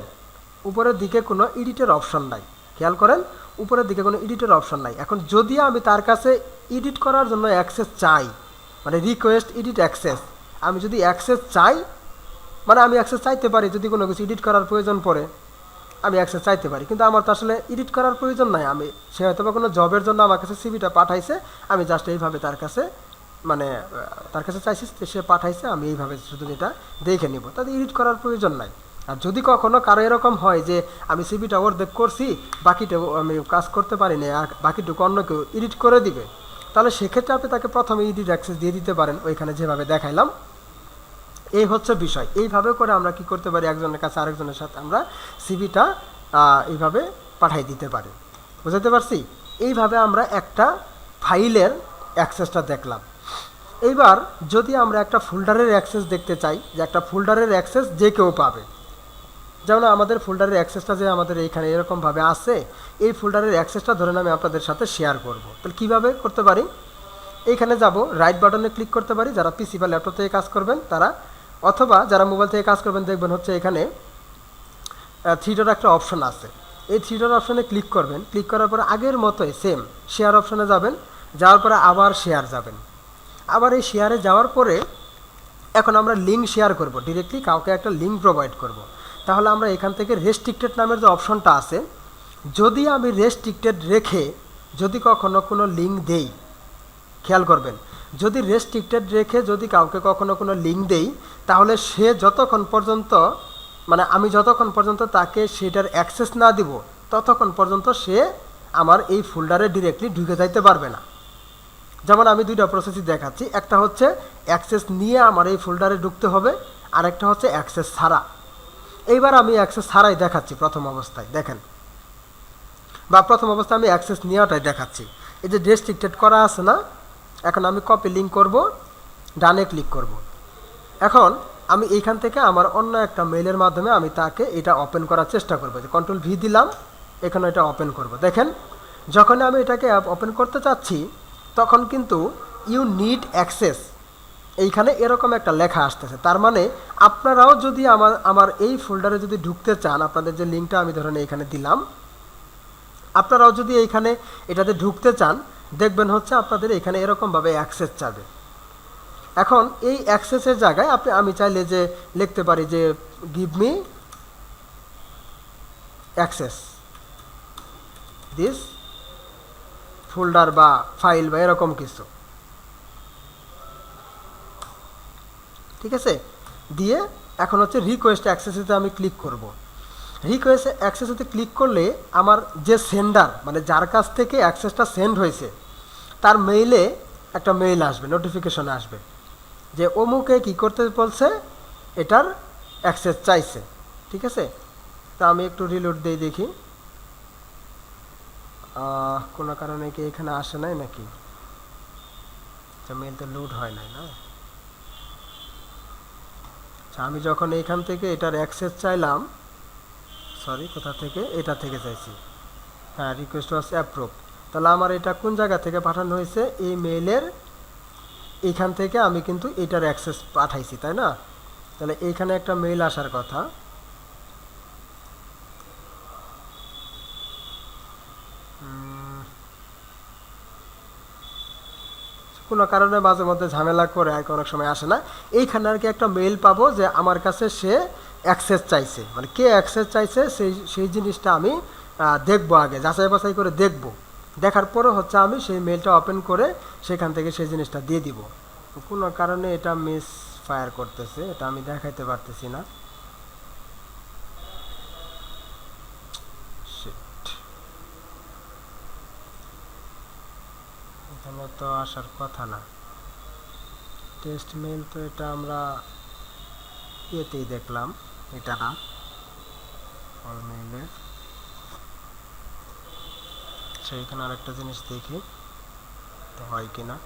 উপরের দিকে কোনো এডিটের অপশন নাই, খেয়াল করেন উপরের দিকে কোনো এডিটের অপশন নাই। এখন যদি আমি তার কাছে এডিট করার জন্য অ্যাক্সেস চাই, মানে রিকোয়েস্ট এডিট অ্যাক্সেস, আমি যদি অ্যাক্সেস চাই, মানে আমি অ্যাক্সেস চাইতে পারি, যদি কোনো কিছু এডিট করার প্রয়োজন পড়ে আমি অ্যাক্সেস চাইতে পারি, কিন্তু আমার তো আসলে এডিট করার প্রয়োজন নাই। আমি সে হয়তো বা কোনো জবের জন্য আমার কাছে সিভিটা পাঠাইছে, আমি জাস্ট এইভাবে তার কাছে মানে তার কাছে চাইছি, সে পাঠাইছে, আমি এইভাবে শুধু এটা দেখে নিব, তাতে এডিট করার প্রয়োজন নাই। আর যদি কখনো কারো এরকম হয় যে আমি সিভিটা অর্ধেক করছি, বাকিটা আমি কাজ করতে পারি না, আর বাকিটুকু অন্য কেউ এডিট করে দিবে, তাহলে সেক্ষেত্রে আপনি তাকে প্রথমে এডিট অ্যাক্সেস দিয়ে দিতে পারেন, ওইখানে যেভাবে দেখাইলাম। এই হচ্ছে বিষয়। এইভাবে করে আমরা কি করতে পারি, একজনের কাছে আরেকজনের সাথে আমরা সিভিটা এইভাবে পাঠিয়ে দিতে পারি। বুঝতে পারছি? এইভাবে আমরা একটা ফাইলের অ্যাক্সেসটা দেখলাম। এইবার যদি আমরা একটা ফোল্ডারের অ্যাক্সেস দেখতে চাই, যে একটা ফোল্ডারের অ্যাক্সেস যে কেউ পাবে, যেমন আমাদের ফোল্ডারের অ্যাক্সেসটা যে আমাদের এইখানে এরকমভাবে আছে, এই ফোল্ডারের অ্যাক্সেসটা ধরেন আমি আপনাদের সাথে শেয়ার করব। তাহলে কীভাবে করতে পারি? এইখানে যাব, রাইট বাটনে ক্লিক করতে পারি, যারা পিসি বা ল্যাপটপ থেকে কাজ করবেন তারা, অথবা যারা মোবাইল থেকে কাজ করবেন দেখবেন হচ্ছে এখানে থ্রি ডট একটা অপশন আছে, এই থ্রি ডট অপশনে ক্লিক করবেন। ক্লিক করার পরে আগের মতোই সেম শেয়ার অপশনে যাবেন, যাওয়ার পরে আবার শেয়ার যাবেন। আবার এই শেয়ারে যাওয়ার পরে এখন আমরা লিঙ্ক শেয়ার করব, ডিরেক্টলি কাউকে একটা লিঙ্ক প্রোভাইড করব। তাহলে আমরা এখান থেকে রেস্ট্রিক্টেড নামের যে অপশনটা আছে, যদি আমি রেস্ট্রিক্টেড রেখে যদি কখনো কোনো লিঙ্ক দেই, খেয়াল করবেন, যদি রেস্ট্রিক্টেড রেখে যদি কাউকে কখনো কোনো লিঙ্ক দেই, তাহলে সে যতক্ষণ পর্যন্ত, মানে আমি যতক্ষণ পর্যন্ত তাকে সেটার অ্যাক্সেস না দিব, ততক্ষণ পর্যন্ত সে আমার এই ফোল্ডারে ডিরেক্টলি ঢুকে যাইতে পারবে না। যেমন আমি দুইটা প্রসেসই দেখাচ্ছি, একটা হচ্ছে অ্যাক্সেস নিয়ে আমার এই ফোল্ডারে ঢুকতে হবে, আর একটা হচ্ছে অ্যাক্সেস ছাড়া। এইবার আমি অ্যাক্সেস ছাড়াই দেখাচ্ছি প্রথম অবস্থায়, দেখেন, বা প্রথম অবস্থায় আমি অ্যাক্সেস নেওয়াটাই দেখাচ্ছি। এই যে রেস্ট্রিক্টেড করা আছে না, এখন আমি কপি লিঙ্ক করব, ডানে ক্লিক করব। এখন আমি এইখান থেকে আমার অন্য একটা মেইলের মাধ্যমে আমি তাকে এটা ওপেন করার চেষ্টা করব, যে কন্ট্রোল ভি দিলাম, এখানে এটা ওপেন করব। দেখেন যখন আমি এটাকে ওপেন করতে চাচ্ছি, তখন কিন্তু ইউ নিড অ্যাক্সেস এইখানে এরকম একটা লেখা আসতেছে। তার মানে আপনারাও যদি আমার এই ফোল্ডারে যদি ঢুকতে চান, আপনাদের যে লিঙ্কটা আমি ধরেন এইখানে দিলাম, আপনারাও যদি এইখানে এটাতে ঢুকতে চান, দেখবেন হচ্ছে আপনাদের এখানে এরকমভাবে অ্যাক্সেস চাবে। এখন এই অ্যাক্সেসের জায়গায় আমি চাইলে যে লিখতে পারি যে give me access this folder বা ফাইল বা এরকম কিছু, ঠিক আছে, দিয়ে এখন হচ্ছে রিকোয়েস্ট অ্যাক্সেসেতে আমি ক্লিক করব। রিকোয়েস্ট অ্যাক্সেসেতে ক্লিক করলে আমার যে সেন্ডার, মানে যার কাছ থেকে অ্যাক্সেসটা সেন্ড হয়েছে, তার মেইলে একটা মেইল আসবে, নোটিফিকেশন আসবে যে অমুকে কি করতে বলছে, এটার অ্যাক্সেস চাইছে, ঠিক আছে। তা আমি একটু রিলোড দিয়ে দেখি, কোনো কারণে কি এখানে আসে নাই নাকি, মেইল তো লোড হয় নাই না। আচ্ছা, আমি যখন এইখান থেকে এটার অ্যাক্সেস চাইলাম, সরি কোথা থেকে, এটা থেকে চাইছি, হ্যাঁ রিকোয়েস্ট ওয়াজ অ্যাপ্রুভ, তাহলে আমার এটা কোন জায়গা থেকে পাঠানো হয়েছে, এই মেইলের এইখান থেকে আমি কিন্তু এটার অ্যাক্সেস পাঠাইছি, তাই না? তাহলে এইখানে একটা মেইল আসার কথা, কোনো কারণে মাঝে মধ্যে ঝামেলা করে আর অনেক সময় আসে না। এইখানে আর কি একটা মেইল পাবো যে আমার কাছে সে অ্যাক্সেস চাইছে, মানে কে অ্যাক্সেস চাইছে সেই জিনিসটা আমি দেখবো, আগে যাচাই বাছাই করে দেখবো, দেখার পরে হচ্ছে আমি সেই মেইলটা ওপেন করে সেখান থেকে সেই জিনিসটা দিয়ে দিব। কোনো কারণে এটা মিস ফায়ার করতেছে, এটা আমি দেখাইতে পারতেছি না। এখানে তো আসার কথা না, টেস্ট মেইল তো এটা আমরা ইয়েতেই দেখলাম, এটা না অল মেইলের। সেইখানে আরেকটা জিনিস দেখি তো হয় কিনা।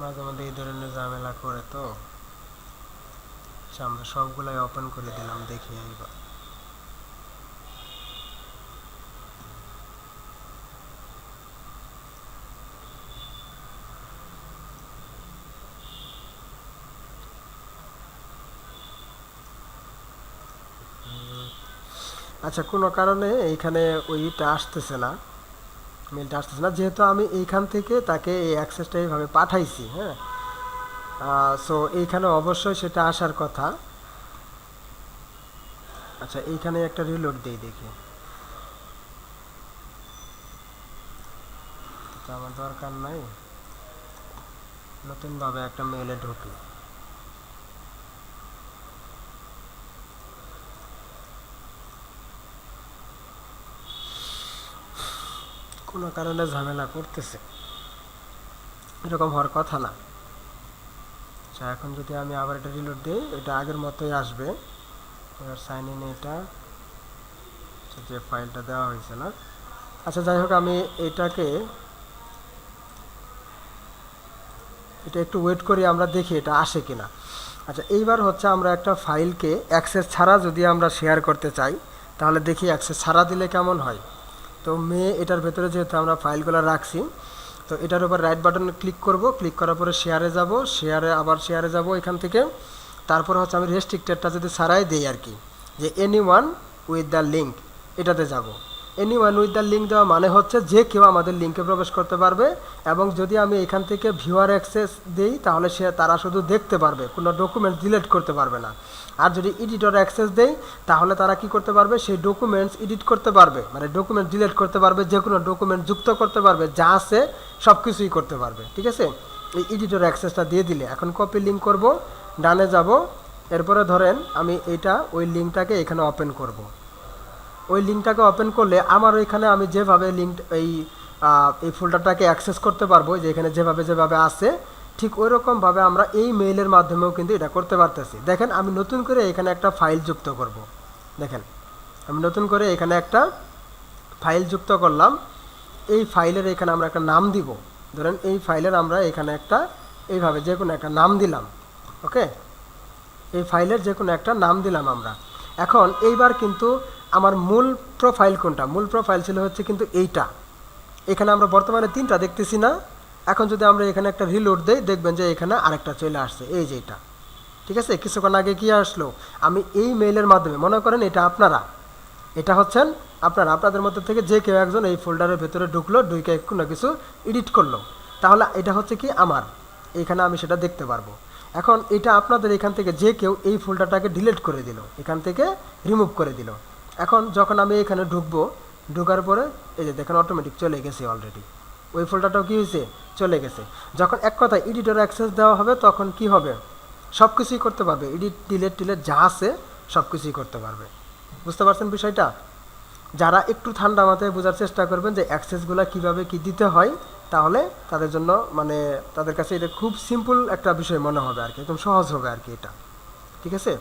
মাঝে মধ্যে এই ধরনের ঝামেলা করে তো। আচ্ছা, আমরা সবগুলাই ওপেন করে দিলাম, দেখি এইবার। আচ্ছা, কোনো কারণে এইখানে ওইটা আসতেছে না, মেলটা আসতেছে না, যেহেতু আমি এইখান থেকে তাকে এই অ্যাক্সেসটা এইভাবে পাঠাইছি। হ্যাঁ, সো এইখানে অবশ্যই সেটা আসার কথা। আচ্ছা, এইখানে একটা রিলোড দিই, দেখি। তো আমার দরকার নাই, নতুনভাবে একটা মেলে ঢুকি। কোনো কারণে ঝামেলা করতেছে, এরকম হওয়ার কথা না। আচ্ছা, এখন যদি আমি আবার এটা রিলোড দিই, এটা আগের মতোই আসবে। এবার সাইন ইন, এটা যে ফাইলটা দেওয়া হয়েছে না। আচ্ছা, যাই হোক, আমি এটাকে এটা একটু ওয়েট করি, আমরা দেখি এটা আসে কিনা। আচ্ছা, এইবার হচ্ছে আমরা একটা ফাইলকে অ্যাক্সেস ছাড়া যদি আমরা শেয়ার করতে চাই, তাহলে দেখি অ্যাক্সেস ছাড়া দিলে কেমন হয়। তো এটার ভেতরে যেহেতু আমরা ফাইলগুলো রাখছি, তো এটার উপর রাইট বাটনে ক্লিক করব, ক্লিক করার পরে শেয়ারে যাব, শেয়ারে যাব এখান থেকে। তারপর হচ্ছে আমি রেস্ট্রিক্টেডটা যদি ছাড়াই দিই আর কি, যে any one with the link, এটাতে যাব। Any one with the link দেওয়া মানে হচ্ছে যে কেউ আমাদের লিঙ্কে প্রবেশ করতে পারবে, এবং যদি আমি এখান থেকে ভিউয়ার অ্যাক্সেস দিই, তাহলে তারা শুধু দেখতে পারবে, কোনো ডকুমেন্ট ডিলিট করতে পারবে না। আর যদি এডিটর অ্যাক্সেস দেই, তাহলে তারা কি করতে পারবে, সেই ডকুমেন্টস এডিট করতে পারবে, মানে ডকুমেন্ট ডিলিট করতে পারবে, যে কোনো ডকুমেন্ট যুক্ত করতে পারবে, যা আছে সব কিছুই করতে পারবে। ঠিক আছে, এই এডিটর অ্যাক্সেসটা দিয়ে দিলে এখন কপি লিঙ্ক করব, ডানে যাব, এরপরে ধরেন আমি ওই লিঙ্কটাকে এখানে ওপেন করব। ওই লিঙ্কটাকে ওপেন করলে আমার ওইখানে আমি যেভাবে লিঙ্ক এই ফোল্ডারটাকে অ্যাক্সেস করতে পারবো, যে এখানে যেভাবে আছে, ঠিক ওই রকমভাবে আমরা এই মেইলের মাধ্যমেও কিন্তু এটা করতে পারতেছি। দেখেন, আমি নতুন করে এখানে একটা ফাইল যুক্ত করব। দেখেন, আমি নতুন করে এখানে একটা ফাইল যুক্ত করলাম। এই ফাইলের এখানে আমরা একটা নাম দিব। ধরেন এই ফাইলের আমরা এখানে একটা এইভাবে যে কোনো একটা নাম দিলাম। ওকে, এই ফাইলের যে কোনো একটা নাম দিলাম আমরা। এখন এইবার কিন্তু আমার মূল প্রোফাইল কোনটা, মূল প্রোফাইল ছিল হচ্ছে কিন্তু এইটা। এখানে আমরা বর্তমানে 3টা দেখতেছি না। এখন যদি আমরা এখানে একটা রিলোড দেই, দেখবেন যে এখানে আরেকটা চলে আসছে, এই যে এটা। ঠিক আছে, কিছুক্ষণ আগে কি আসলো, আমি এই মেইলের মাধ্যমে, মনে করেন এটা আপনারা, এটা হচ্ছেন আপনাদের মধ্যে থেকে যে কেউ একজন এই ফোল্ডারের ভেতরে ঢুকলো, ঢুকে কোনো কিছু এডিট করলো, তাহলে এটা হচ্ছে কি আমার, এখানে আমি সেটা দেখতে পারবো। এখন এটা আপনাদের এখান থেকে যে কেউ এই ফোল্ডারটাকে ডিলিট করে দিল, এখান থেকে রিমুভ করে দিল। এখন যখন আমি এখানে ঢুকবো, ঢোকার পরে এই যে দেখেন অটোমেটিক চলে গেছে অলরেডি, ওই ফোল্ডারটাও কী হয়েছে, চলে গেছে। যখন এক কথায় এডিটর অ্যাক্সেস দেওয়া হবে, তখন কি হবে, সব কিছুই করতে পারবে, এডিট ডিলেট যা আছে সব কিছুই করতে পারবে। বুঝতে পারছেন বিষয়টা? যারা একটু ঠান্ডা মাথায় বোঝার চেষ্টা করবেন যে অ্যাক্সেসগুলো কীভাবে কী দিতে হয়, তাহলে তাদের জন্য মানে তাদের কাছে এটা খুব সিম্পল একটা বিষয় মনে হবে আর কি, একদম সহজ হবে আর কি এটা। ঠিক আছে,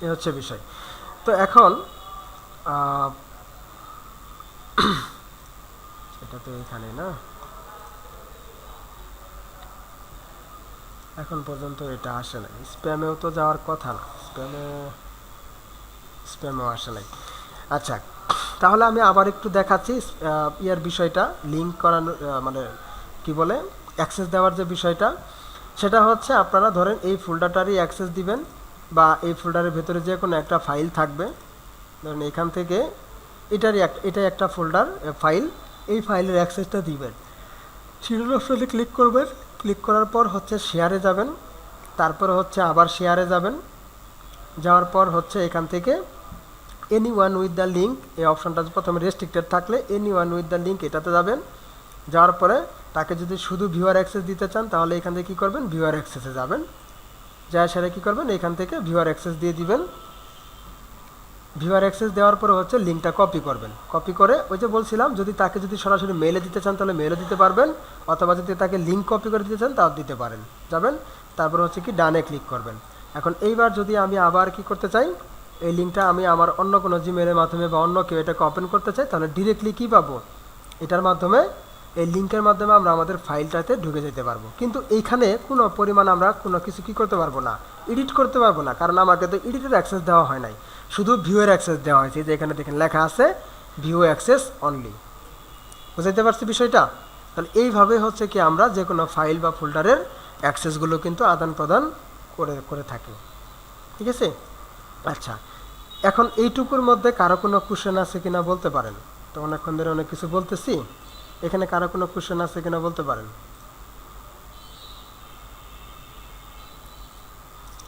এ হচ্ছে বিষয়। তো এখন এটা তো এখানে না, এখন পর্যন্ত এটা আসে নাই, স্প্যামেও তো যাওয়ার কথা না, স্প্যামেও আসে নাই। আচ্ছা, তাহলে আমি আবার একটু দেখাচ্ছি ইয়ার বিষয়টা, লিঙ্ক করানোর মানে কি বলে অ্যাক্সেস দেওয়ার যে বিষয়টা, সেটা হচ্ছে আপনারা ধরেন এই ফোল্ডারটারই অ্যাক্সেস দিবেন, বা এই ফোল্ডারের ভেতরে যে কোনো একটা ফাইল থাকবে, ধরেন এখান থেকে এটাই একটা ফোল্ডার ফাইল, এই ফাইলের অ্যাক্সেসটা দিবেন। শিডিউল অপশনে ক্লিক করবেন, ক্লিক করার পর হচ্ছে শেয়ারে যাবেন, তারপরে হচ্ছে আবার শেয়ারে যাবেন, যাওয়ার পর হচ্ছে এখান থেকে any one with the link, এই অপশনটা প্রথমে রেস্ট্রিক্টেড থাকলে any one with the link এটাতে যাবেন। যাওয়ার পরে তাকে যদি শুধু ভিউয়ার অ্যাক্সেস দিতে চান, তাহলে এখান থেকে কী করবেন, ভিউয়ার অ্যাক্সেসে যাবেন, যা সেটা কী করবেন, এখান থেকে ভিউয়ার অ্যাক্সেস দিয়ে দিবেন। ভিউয়ার অ্যাক্সেস দেওয়ার পরে হচ্ছে লিঙ্কটা কপি করবেন, কপি করে ওই যে বলছিলাম, যদি তাকে যদি সরাসরি মেলে দিতে চান তাহলে মেলে দিতে পারবেন, অথবা যদি তাকে লিঙ্ক কপি করে দিতে চান তাও দিতে পারেন। যাবেন, তারপর হচ্ছে কি ডানে ক্লিক করবেন। এখন এইবার যদি আমি আবার কি করতে চাই, এই লিঙ্কটা আমি আমার অন্য কোনো জিমেলের মাধ্যমে বা অন্য কেউ এটাকে ওপেন করতে চাই, তাহলে ডিরেক্টলি কী পাবো, এটার মাধ্যমে এই লিঙ্কের মাধ্যমে আমরা আমাদের ফাইলটাতে ঢুকে যেতে পারবো। কিন্তু এইখানে কোনো পরিমাণ আমরা কোনো কিছু কী করতে পারবো না, এডিট করতে পারবো না, কারণ আমাকে তো এডিটের অ্যাক্সেস দেওয়া হয় নাই, শুধু ভিউয়ের অ্যাক্সেস দেওয়া হয়েছে। যে এখানে দেখেন লেখা আছে ভিউ অ্যাক্সেস অনলি। বুঝতে পারছি বিষয়টা? তাহলে এইভাবে হচ্ছে কি আমরা যে কোনো ফাইল বা ফোল্ডারের অ্যাক্সেসগুলো কিন্তু আদান প্রদান করে থাকি। ঠিক আছে? আচ্ছা, এখন এইটুকুর মধ্যে কারো কোনো কোশ্চেন আছে কিনা বলতে পারেন। তো অনেকক্ষণ ধরে অনেক কিছু বলতেছি, এখানে কারো কোনো কোশ্চেন আছে কিনা বলতে পারেন।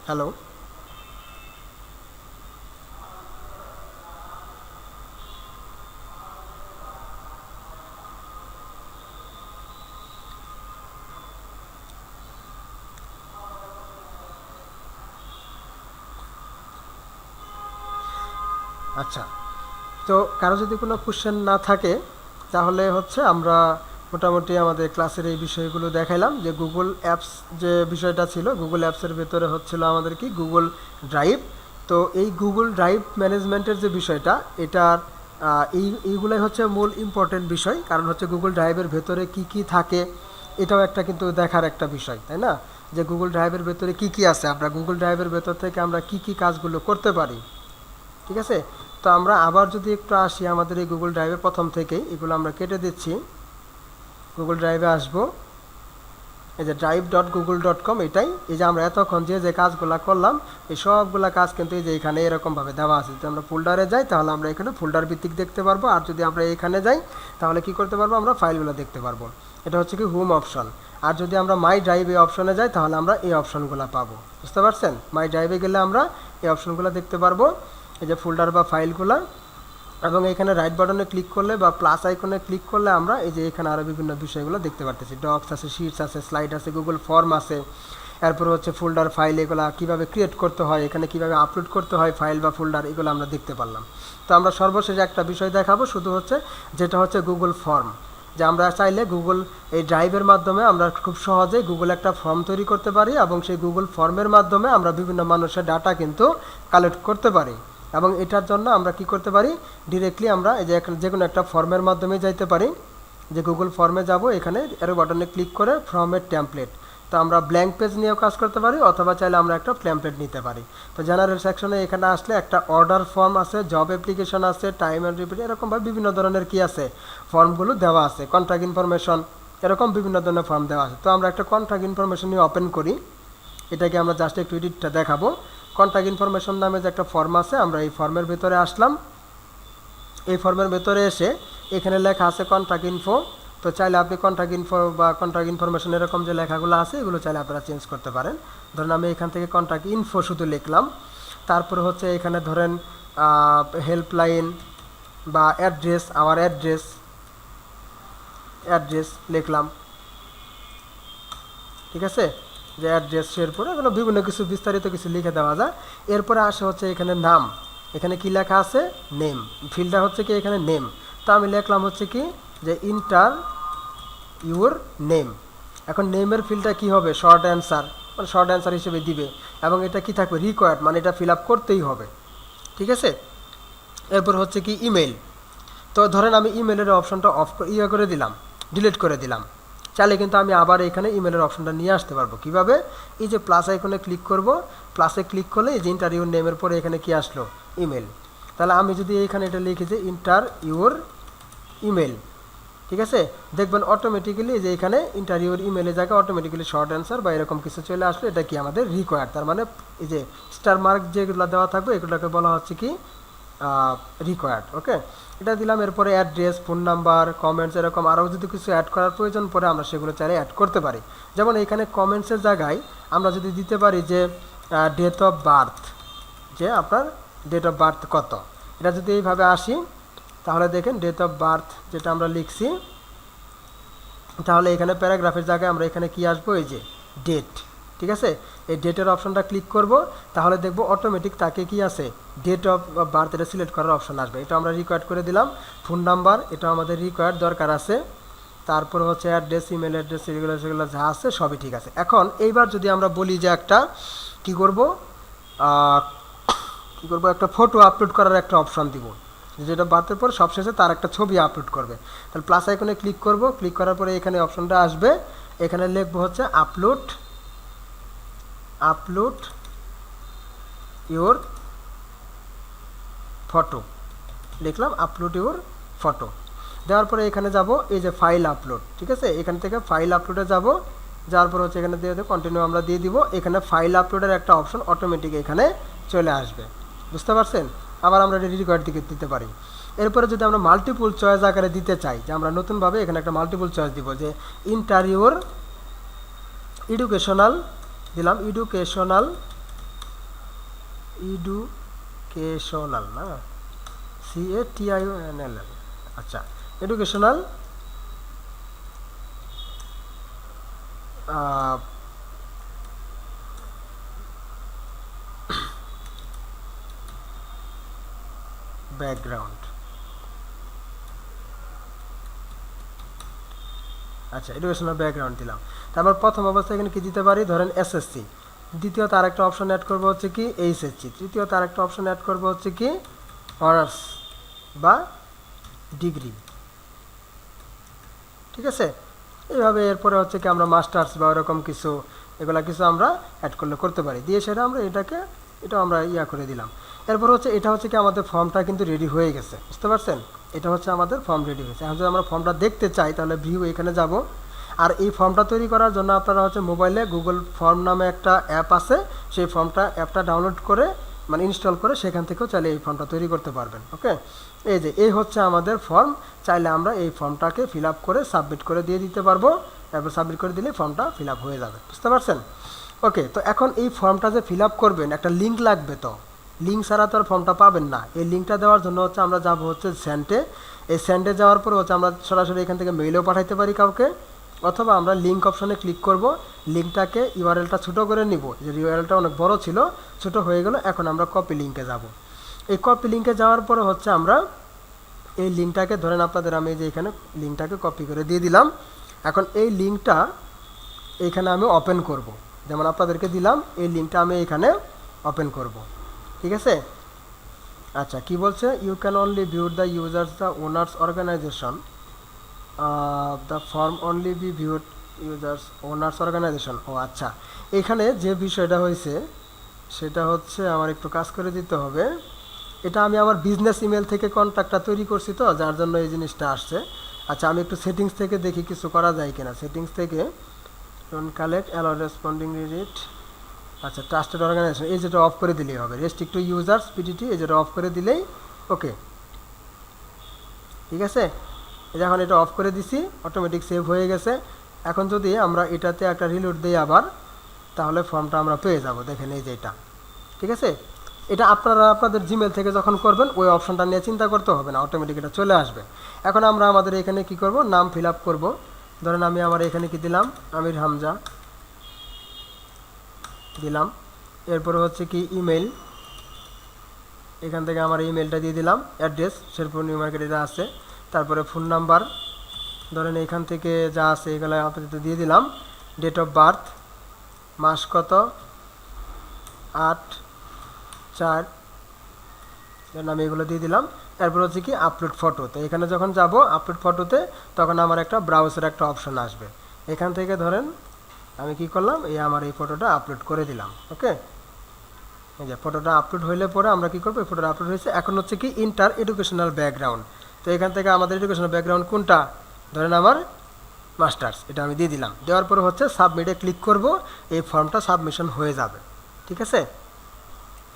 হ্যালো, আচ্ছা, তো কারো যদি কোনো কোশ্চেন না থাকে তাহলে হচ্ছে আমরা মোটামুটি আমাদের ক্লাসের এই বিষয়গুলো দেখাইলাম। যে গুগল অ্যাপস যে বিষয়টা ছিল, গুগল অ্যাপসের ভেতরে হচ্ছিল আমাদের কি গুগল ড্রাইভ। তো এই গুগল ড্রাইভ ম্যানেজমেন্টের যে বিষয়টা, এটার এইগুলাই হচ্ছে মূল ইম্পর্টেন্ট বিষয়। কারণ হচ্ছে গুগল ড্রাইভের ভেতরে কি কি থাকে এটাও একটা কিন্তু দেখার একটা বিষয়, তাই না? যে গুগল ড্রাইভের ভেতরে কি কি আছে, আমরা গুগল ড্রাইভের ভেতর থেকে আমরা কি কি কাজগুলো করতে পারি। ঠিক আছে? তো আমরা আবার যদি একটু আসি আমাদের এই গুগল ড্রাইভে, প্রথম থেকেই এগুলো আমরা কেটে দিচ্ছি। গুগল ড্রাইভে আসবো, এই যে drive.google.com, এটাই। এই যে আমরা এতক্ষণ যে কাজগুলো করলাম, এই সবগুলা কাজ কিন্তু এই যে এখানে এরকমভাবে দেওয়া আছে। যদি আমরা ফোল্ডারে যাই তাহলে আমরা এখানে ফোল্ডার ভিত্তিক দেখতে পারবো, আর যদি আমরা এখানে যাই তাহলে কি করতে পারবো, আমরা ফাইলগুলো দেখতে পারবো। এটা হচ্ছে কি হোম অপশন। আর যদি আমরা মাই ড্রাইভ এই অপশনে যাই তাহলে আমরা এই অপশনগুলো পাবো। বুঝতে পারছেন? মাই ড্রাইভে গেলে আমরা এই অপশনগুলো দেখতে পারবো, এই যে ফোল্ডার বা ফাইলগুলো। এবং এখানে রাইট বাটনে ক্লিক করলে বা প্লাস আইকনে ক্লিক করলে আমরা এই যে এখানে আরও বিভিন্ন বিষয়গুলো দেখতে পারতেছি। ডক্স আছে, শিটস আছে, স্লাইড আছে, গুগল ফর্ম আছে, এরপর হচ্ছে ফোল্ডার ফাইল, এগুলো কীভাবে ক্রিয়েট করতে হয়, এখানে কীভাবে আপলোড করতে হয় ফাইল বা ফোল্ডার, এগুলো আমরা দেখতে পারলাম। তো আমরা সর্বশেষে একটা বিষয় দেখাবো, শুধু হচ্ছে যেটা হচ্ছে গুগল ফর্ম। যে আমরা চাইলে গুগল এই ড্রাইভের মাধ্যমে আমরা খুব সহজেই গুগল একটা ফর্ম তৈরি করতে পারি, এবং সেই গুগল ফর্মের মাধ্যমে আমরা বিভিন্ন মানুষের ডাটা কিন্তু কালেক্ট করতে পারি। এবং এটার জন্য আমরা কি করতে পারি, ডিরেক্টলি আমরা এই যে কোনো একটা ফর্মের মাধ্যমে যাইতে পারি। যে গুগল ফর্মে যাব, এখানে এরো বাটনে ক্লিক করে ফর্মের টেমপ্লেট, তো আমরা ব্ল্যাঙ্ক পেজ নিয়েও কাজ করতে পারি, অথবা চাইলে আমরা একটা টেমপ্লেট নিতে পারি। তো জেনারেল সেকশনে এখানে আসলে একটা অর্ডার ফর্ম আছে, জব অ্যাপ্লিকেশন আছে, টাইম অ্যান্ড রিপিট, এরকমভাবে বিভিন্ন ধরনের কি আছে ফর্মগুলো দেওয়া আছে, কন্ট্যাক্ট ইনফরমেশন, এরকম বিভিন্ন ধরনের ফর্ম দেওয়া আছে। তো আমরা একটা কন্ট্যাক্ট ইনফরমেশন নিয়ে ওপেন করি, এটাকে আমরা জাস্ট একটু এডিটটা দেখাবো। কন্ট্যাক্ট ইনফরমেশন নামে যে একটা ফর্ম আছে, আমরা এই ফর্মের ভেতরে আসলাম। এই ফর্মের ভেতরে এসে এখানে লেখা আছে কন্ট্যাক্ট ইনফো। তো চাইলে আপনি কন্ট্যাক্ট ইনফো বা কন্ট্যাক্ট ইনফরমেশন এরকম যে লেখাগুলো আছে এগুলো চাইলে আপনারা চেঞ্জ করতে পারেন। ধরেন আমি এখান থেকে কন্ট্যাক্ট ইনফো শুধু লিখলাম। তারপরে হচ্ছে এখানে ধরেন হেল্পলাইন বা অ্যাড্রেস, আওয়ার অ্যাড্রেস লিখলাম। ঠিক আছে? যে অ্যাড্রেস, এরপরে এগুলো বিভিন্ন কিছু বিস্তারিত কিছু লিখে দেওয়া যায়। এরপরে আসে হচ্ছে এখানে নাম, এখানে কি লেখা আছে, নেম, ফিল্ডটা হচ্ছে কি এখানে নেম। তো আমি লিখলাম হচ্ছে কি যে ইন্টার ইউর নেম। এখন নেমের ফিল্ডটা কি হবে, শর্ট অ্যান্সার, মানে শর্ট অ্যান্সার হিসেবে দিবে। এবং এটা কি থাকবে, রিকোয়ার্ড, মানে এটা ফিল আপ করতেই হবে। ঠিক আছে? এরপর হচ্ছে কি ইমেল। তো ধরেন আমি ইমেলের অপশনটা করে দিলাম, ডিলিট করে দিলাম। চাইলে কিন্তু আমি আবার এখানে ইমেলের অপশনটা নিয়ে আসতে পারবো। কিভাবে? এই যে প্লাস আইকনে ক্লিক করব, প্লাসে ক্লিক করলে এই যে ইন্টার ইউর নেমের পরে এখানে কি আসলো, ইমেল। তাহলে আমি যদি এখানে এটা লিখি যে ইন্টার ইউর ইমেল, ঠিক আছে, দেখবেন অটোমেটিক্যালি যে এখানে ইন্টার ইউর ইমেলের জায়গায় অটোমেটিক্যালি শর্ট অ্যান্সার বা এরকম কিছু চলে আসলো। এটা কি আমাদের রিকোয়ার্ড, তার মানে এই যে স্টার মার্ক যেগুলো দেওয়া থাকবে এগুলোকে বলা হচ্ছে কি রিকোয়ার্ড। ওকে, এটা দিলাম। এরপরে অ্যাড্রেস, ফোন নাম্বার, কমেন্টস, এরকম আরও যদি কিছু অ্যাড করার প্রয়োজন পড়ে আমরা সেগুলো চাইলে অ্যাড করতে পারি। যেমন এখানে কমেন্টসের জায়গায় আমরা যদি দিতে পারি যে ডেট অফ বার্থ, যে আপনার ডেট অফ বার্থ কত, এটা যদি এইভাবে আসি তাহলে দেখেন ডেট অফ বার্থ যেটা আমরা লিখছি, তাহলে এখানে প্যারাগ্রাফের জায়গায় আমরা এখানে কি আসবো, এই যে ডেট। ঠিক আছে? এই ডেটের অপশনটা ক্লিক করব, তাহলে দেখব অটোমেটিক তাকে কি আছে, ডেট অফ বার্থ এটা সিলেক্ট করার অপশন আসবে। এটা আমরা রিকোয়ার্ড করে দিলাম। ফোন নাম্বার, এটা আমাদের রিকোয়ার্ড দরকার আছে। তারপর হচ্ছে অ্যাড্রেস, ইমেল অ্যাড্রেস, এগুলো সেগুলো যা আছে সবই ঠিক আছে। এখন এইবার যদি আমরা বলি যে একটা কি করব, একটা ফটো আপলোড করার একটা অপশন দিব। যেটা বাতের পর সবশেষে তার একটা ছবি আপলোড করবে। তাহলে প্লাস আইকনে ক্লিক করব, ক্লিক করার পরে এখানে অপশনটা আসবে, এখানে লিখবো হচ্ছে আপলোড ইওর ফটো, লিখলাম আপলোড ইওর ফটো। দেওয়ার পরে এখানে যাব এই যে ফাইল আপলোড, ঠিক আছে, এখান থেকে ফাইল আপলোডে যাব, যাওয়ার পর হচ্ছে এখানে দিয়ে কন্টিনিউ আমরা দিয়ে দিব, এখানে ফাইল আপলোডের একটা অপশন অটোমেটিক এখানে চলে আসবে, বুঝতে পারছেন। আবার আমরা রিকোয়ার্ড দিকে দিতে পারি। এরপরে যদি আমরা মাল্টিপল চয়েস আকারে দিতে চাই, যে আমরা নতুনভাবে এখানে একটা মাল্টিপল চয়েস দিব, যে ইন্টারিওর এডুকেশনাল দিলাম, এডুকেশনাল না, CATIONAL, আচ্ছা, এডুকেশনাল ব্যাকগ্রাউন্ড, আচ্ছা এডুকেশনাল ব্যাকগ্রাউন্ড দিলাম। তারপর প্রথম অবস্থায় এখানে কি দিতে পারি, ধরেন SSC, দ্বিতীয়ত আরেকটা অপশন অ্যাড করবো হচ্ছে কি HSC, তৃতীয়ত আরেকটা অপশন অ্যাড করবো হচ্ছে কি অনার্স বা ডিগ্রি, ঠিক আছে। এইভাবে এরপরে হচ্ছে কি আমরা মাস্টার্স বা ওরকম কিছু এগুলা কিছু আমরা অ্যাড করতে পারি, দিয়ে সেটা আমরা এটা আমরা করে দিলাম। এরপর হচ্ছে এটা হচ্ছে কি আমাদের ফর্মটা কিন্তু রেডি হয়ে গেছে, বুঝতে পারছেন, এটা হচ্ছে আমাদের ফর্ম রেডি হয়েছে। এখন যদি আমরা ফর্মটা দেখতে চাই তাহলে ভিউ এখানে যাব, আর এই ফর্মটা তৈরি করার জন্য আপনারা হচ্ছে মোবাইলে গুগল ফর্ম নামে একটা অ্যাপ আছে, সেই অ্যাপটা ডাউনলোড করে মানে ইনস্টল করে সেখান থেকেও চাইলে এই ফর্মটা তৈরি করতে পারবেন। ওকে, এই হচ্ছে আমাদের ফর্ম, চাইলে আমরা এই ফর্মটাকে ফিল আপ করে সাবমিট করে দিয়ে দিতে পারবো, তারপর সাবমিট করে দিলে ফর্মটা ফিল আপ হয়ে যাবে, বুঝতে পারছেন। ওকে, তো এখন এই ফর্মটা যে ফিল আপ করবেন একটা লিঙ্ক লাগবে, তো লিঙ্ক ছাড়া তো আর ফর্মটা পাবেন না। এই লিঙ্কটা দেওয়ার জন্য হচ্ছে আমরা যাব হচ্ছে সেন্টে, এই সেন্টে যাওয়ার পর হচ্ছে আমরা সরাসরি এখান থেকে মেইলেও পাঠাইতে পারি কাউকে, অথবা আমরা লিঙ্ক অপশনে ক্লিক করব, লিঙ্কটাকে ইউআরএলটা ছোটো করে নিব, যে ইউআরএলটা অনেক বড় ছিল, ছোটো হয়ে গেল, এখন আমরা কপি লিঙ্কে যাব। এই কপি লিঙ্কে যাওয়ার পরে হচ্ছে আমরা এই লিঙ্কটাকে ধরেন আপনাদের আমি যে এখানে লিঙ্কটাকে কপি করে দিয়ে দিলাম, এখন এই লিঙ্কটা এইখানে আমি ওপেন করব, যেমন আপনাদেরকে দিলাম এই লিঙ্কটা আমি এখানে ওপেন করব, ঠিক আছে। আচ্ছা, কি বলছে, you can only view the users the owners organisation, the form only be viewed users owners organisation. ও আচ্ছা, এখানে যে বিষয়টা হয়েছে সেটা হচ্ছে আমার একটু কাজ করে দিতে হবে, এটা আমি আমার বিজনেস ইমেল থেকে কন্ট্যাক্টটা তৈরি করছি, তো যার জন্য এই জিনিসটা আসছে। আচ্ছা, আমি একটু সেটিংস থেকে দেখি কিছু করা যায় কিনা, সেটিংস থেকে don't collect allow responding read, আচ্ছা ট্রাস্টেড অর্গানাইজেশন, এই যেটা অফ করে দিলেই হবে, রেস্ট্রিক্ট টু ইউজার্স পিটিটি, এই যেটা অফ করে দিলেই ওকে, ঠিক আছে। এখন এটা অফ করে দিছি, অটোমেটিক সেভ হয়ে গেছে। এখন যদি আমরা এটাতে একটা রিলোড দিই আবার, তাহলে ফর্মটা আমরা পেয়ে যাব, দেখেন এই যে এটা, ঠিক আছে। এটা আপনারা আপনাদের জিমেল থেকে যখন করবেন ওই অপশনটা নিয়ে চিন্তা করতে হবে না, অটোমেটিক এটা চলে আসবে। এখন আমরা আমাদের এখানে কি করব, নাম ফিল আপ করবো, ধরেন আমি আমার এখানে কি দিলাম, আমির হামজা দিলাম, এরপরে হচ্ছে কি ইমেল, এখান থেকে আমার ইমেলটা দিয়ে দিলাম, অ্যাড্রেস শেরপুর নিউ মার্কেট এটা আছে, তারপরে ফোন নাম্বার ধরেন এখান থেকে যা আছে এগুলো আপাতত দিয়ে দিলাম, ডেট অফ বার্থ মাস কত 8/4, দেন আমি এগুলো দিয়ে দিলাম। এরপর হচ্ছে কি আপলোড ফটো, তো এখানে যখন যাব আপলোড ফটোতে তখন আমার একটা ব্রাউজার একটা অপশন আসবে, এখান থেকে ধরেন আমি কি করলাম, আমার এই ফটোটা আপলোড করে দিলাম। ওকে, এই যে ফটোটা আপলোড হইলে পরে আমরা কি করবো, এই ফটোটা আপলোড হয়েছে, এখন হচ্ছে কি ইন্টার এডুকেশনাল ব্যাকগ্রাউন্ড, তো এখান থেকে আমাদের এডুকেশনাল ব্যাকগ্রাউন্ড কোনটা, ধরেন আমার মাস্টার্স, এটা আমি দিয়ে দিলাম। দেওয়ার পরে হচ্ছে সাবমিটে ক্লিক করব, এই ফর্মটা সাবমিশন হয়ে যাবে, ঠিক আছে।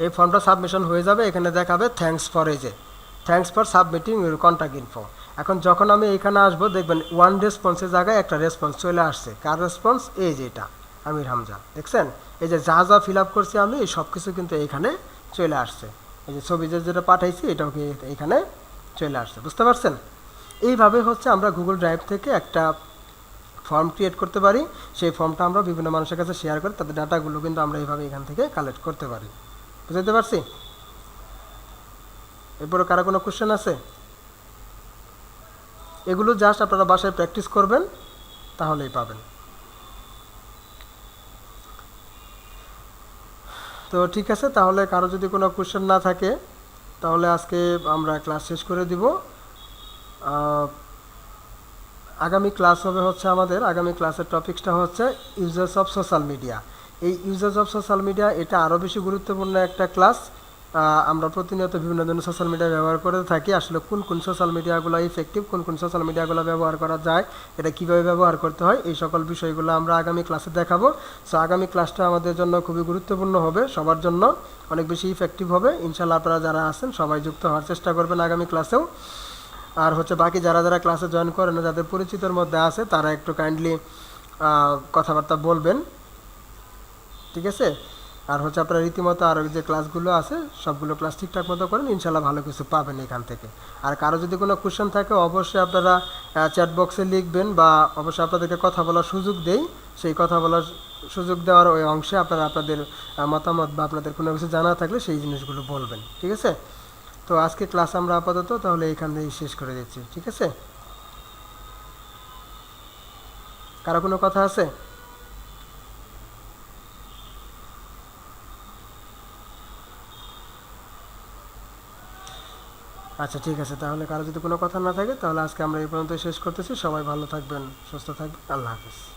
এই ফর্মটা সাবমিশন হয়ে যাবে, এখানে দেখাবে thanks for submitting your contact info. এখন যখন আমি এখানে আসবো দেখবেন ওয়ান রেসপন্সের জায়গায় একটা রেসপন্স চলে আসছে, কার রেসপন্স, এই যে এটা আমির হামজা, দেখছেন এই যে যা যা ফিল আপ করছি আমি এই সব কিছু কিন্তু এখানে চলে আসছে, এই যে ছবি যেটা পাঠাইছি এটাও কি এখানে চলে আসছে, বুঝতে পারছেন। এইভাবে হচ্ছে আমরা গুগল ড্রাইভ থেকে একটা ফর্ম ক্রিয়েট করতে পারি, সেই ফর্মটা আমরা বিভিন্ন মানুষের কাছে শেয়ার করে তাদের ডাটাগুলো কিন্তু আমরা এইভাবে এখান থেকে কালেক্ট করতে পারি, বুঝতে পারছি। এরপরে কারো কোনো কোশ্চেন আছে, এগুলো জাস্ট আপনারা বাসায় প্র্যাকটিস করবেন তাহলেই পাবেন। তো ঠিক আছে, তাহলে কারো যদি কোনো কোশ্চেন না থাকে তাহলে আজকে আমরা ক্লাস শেষ করে দিব। আগামী ক্লাস হবে হচ্ছে আমাদের আগামী ক্লাসের টপিকসটা হচ্ছে ইউজেস অফ সোশ্যাল মিডিয়া। এই ইউজেস অফ সোশ্যাল মিডিয়া এটা আরও বেশি গুরুত্বপূর্ণ একটা ক্লাস। আমরা প্রতিনিয়ত বিভিন্ন ধরনের সোশ্যাল মিডিয়া ব্যবহার করে থাকি। আসলে কোন কোন সোশ্যাল মিডিয়াগুলো ইফেক্টিভ, কোন কোন সোশ্যাল মিডিয়াগুলো ব্যবহার করা যায়, এটা কীভাবে ব্যবহার করতে হয়, এই সকল বিষয়গুলো আমরা আগামী ক্লাসে দেখাবো। সো আগামী ক্লাসটা আমাদের জন্য খুবই গুরুত্বপূর্ণ হবে, সবার জন্য অনেক বেশি ইফেক্টিভ হবে। ইনশাল্লাহ আপনারা যারা আছেন সবাই যুক্ত হওয়ার চেষ্টা করবেন আগামী ক্লাসেও। আর হচ্ছে বাকি যারা যারা ক্লাসে জয়েন করেন না, যাদের পরিচিতর মধ্যে আছে, তারা একটু কাইন্ডলি কথাবার্তা বলবেন, ঠিক আছে? আর হচ্ছে আপনারা রীতিমতো আরও যে ক্লাসগুলো আছে সবগুলো ক্লাস ঠিকঠাক মতো করেন, ইনশাল্লাহ ভালো কিছু পাবেন এখান থেকে। আর কারো যদি কোনো কোশ্চেন থাকে অবশ্যই আপনারা চ্যাট বক্সে লিখবেন, বা অবশ্যই আপনাদেরকে কথা বলার সুযোগ দেই। সেই কথা বলার সুযোগ দেওয়ার ওই অংশে আপনারা আপনাদের মতামত বা আপনাদের কোনো কিছু জানা থাকলে সেই জিনিসগুলো বলবেন, ঠিক আছে? তো আজকে ক্লাস আমরা আপাতত তাহলে এখান থেকেই শেষ করে দিচ্ছি, ঠিক আছে? কারো কোনো কথা আছে? আচ্ছা, ঠিক আছে। তাহলে কারো যদি কোনো কথা না থাকে তাহলে আজকে আমরা এই পর্যন্ত শেষ করতেছি। সবাই ভালো থাকবেন, সুস্থ থাকবেন। আল্লাহ হাফিজ।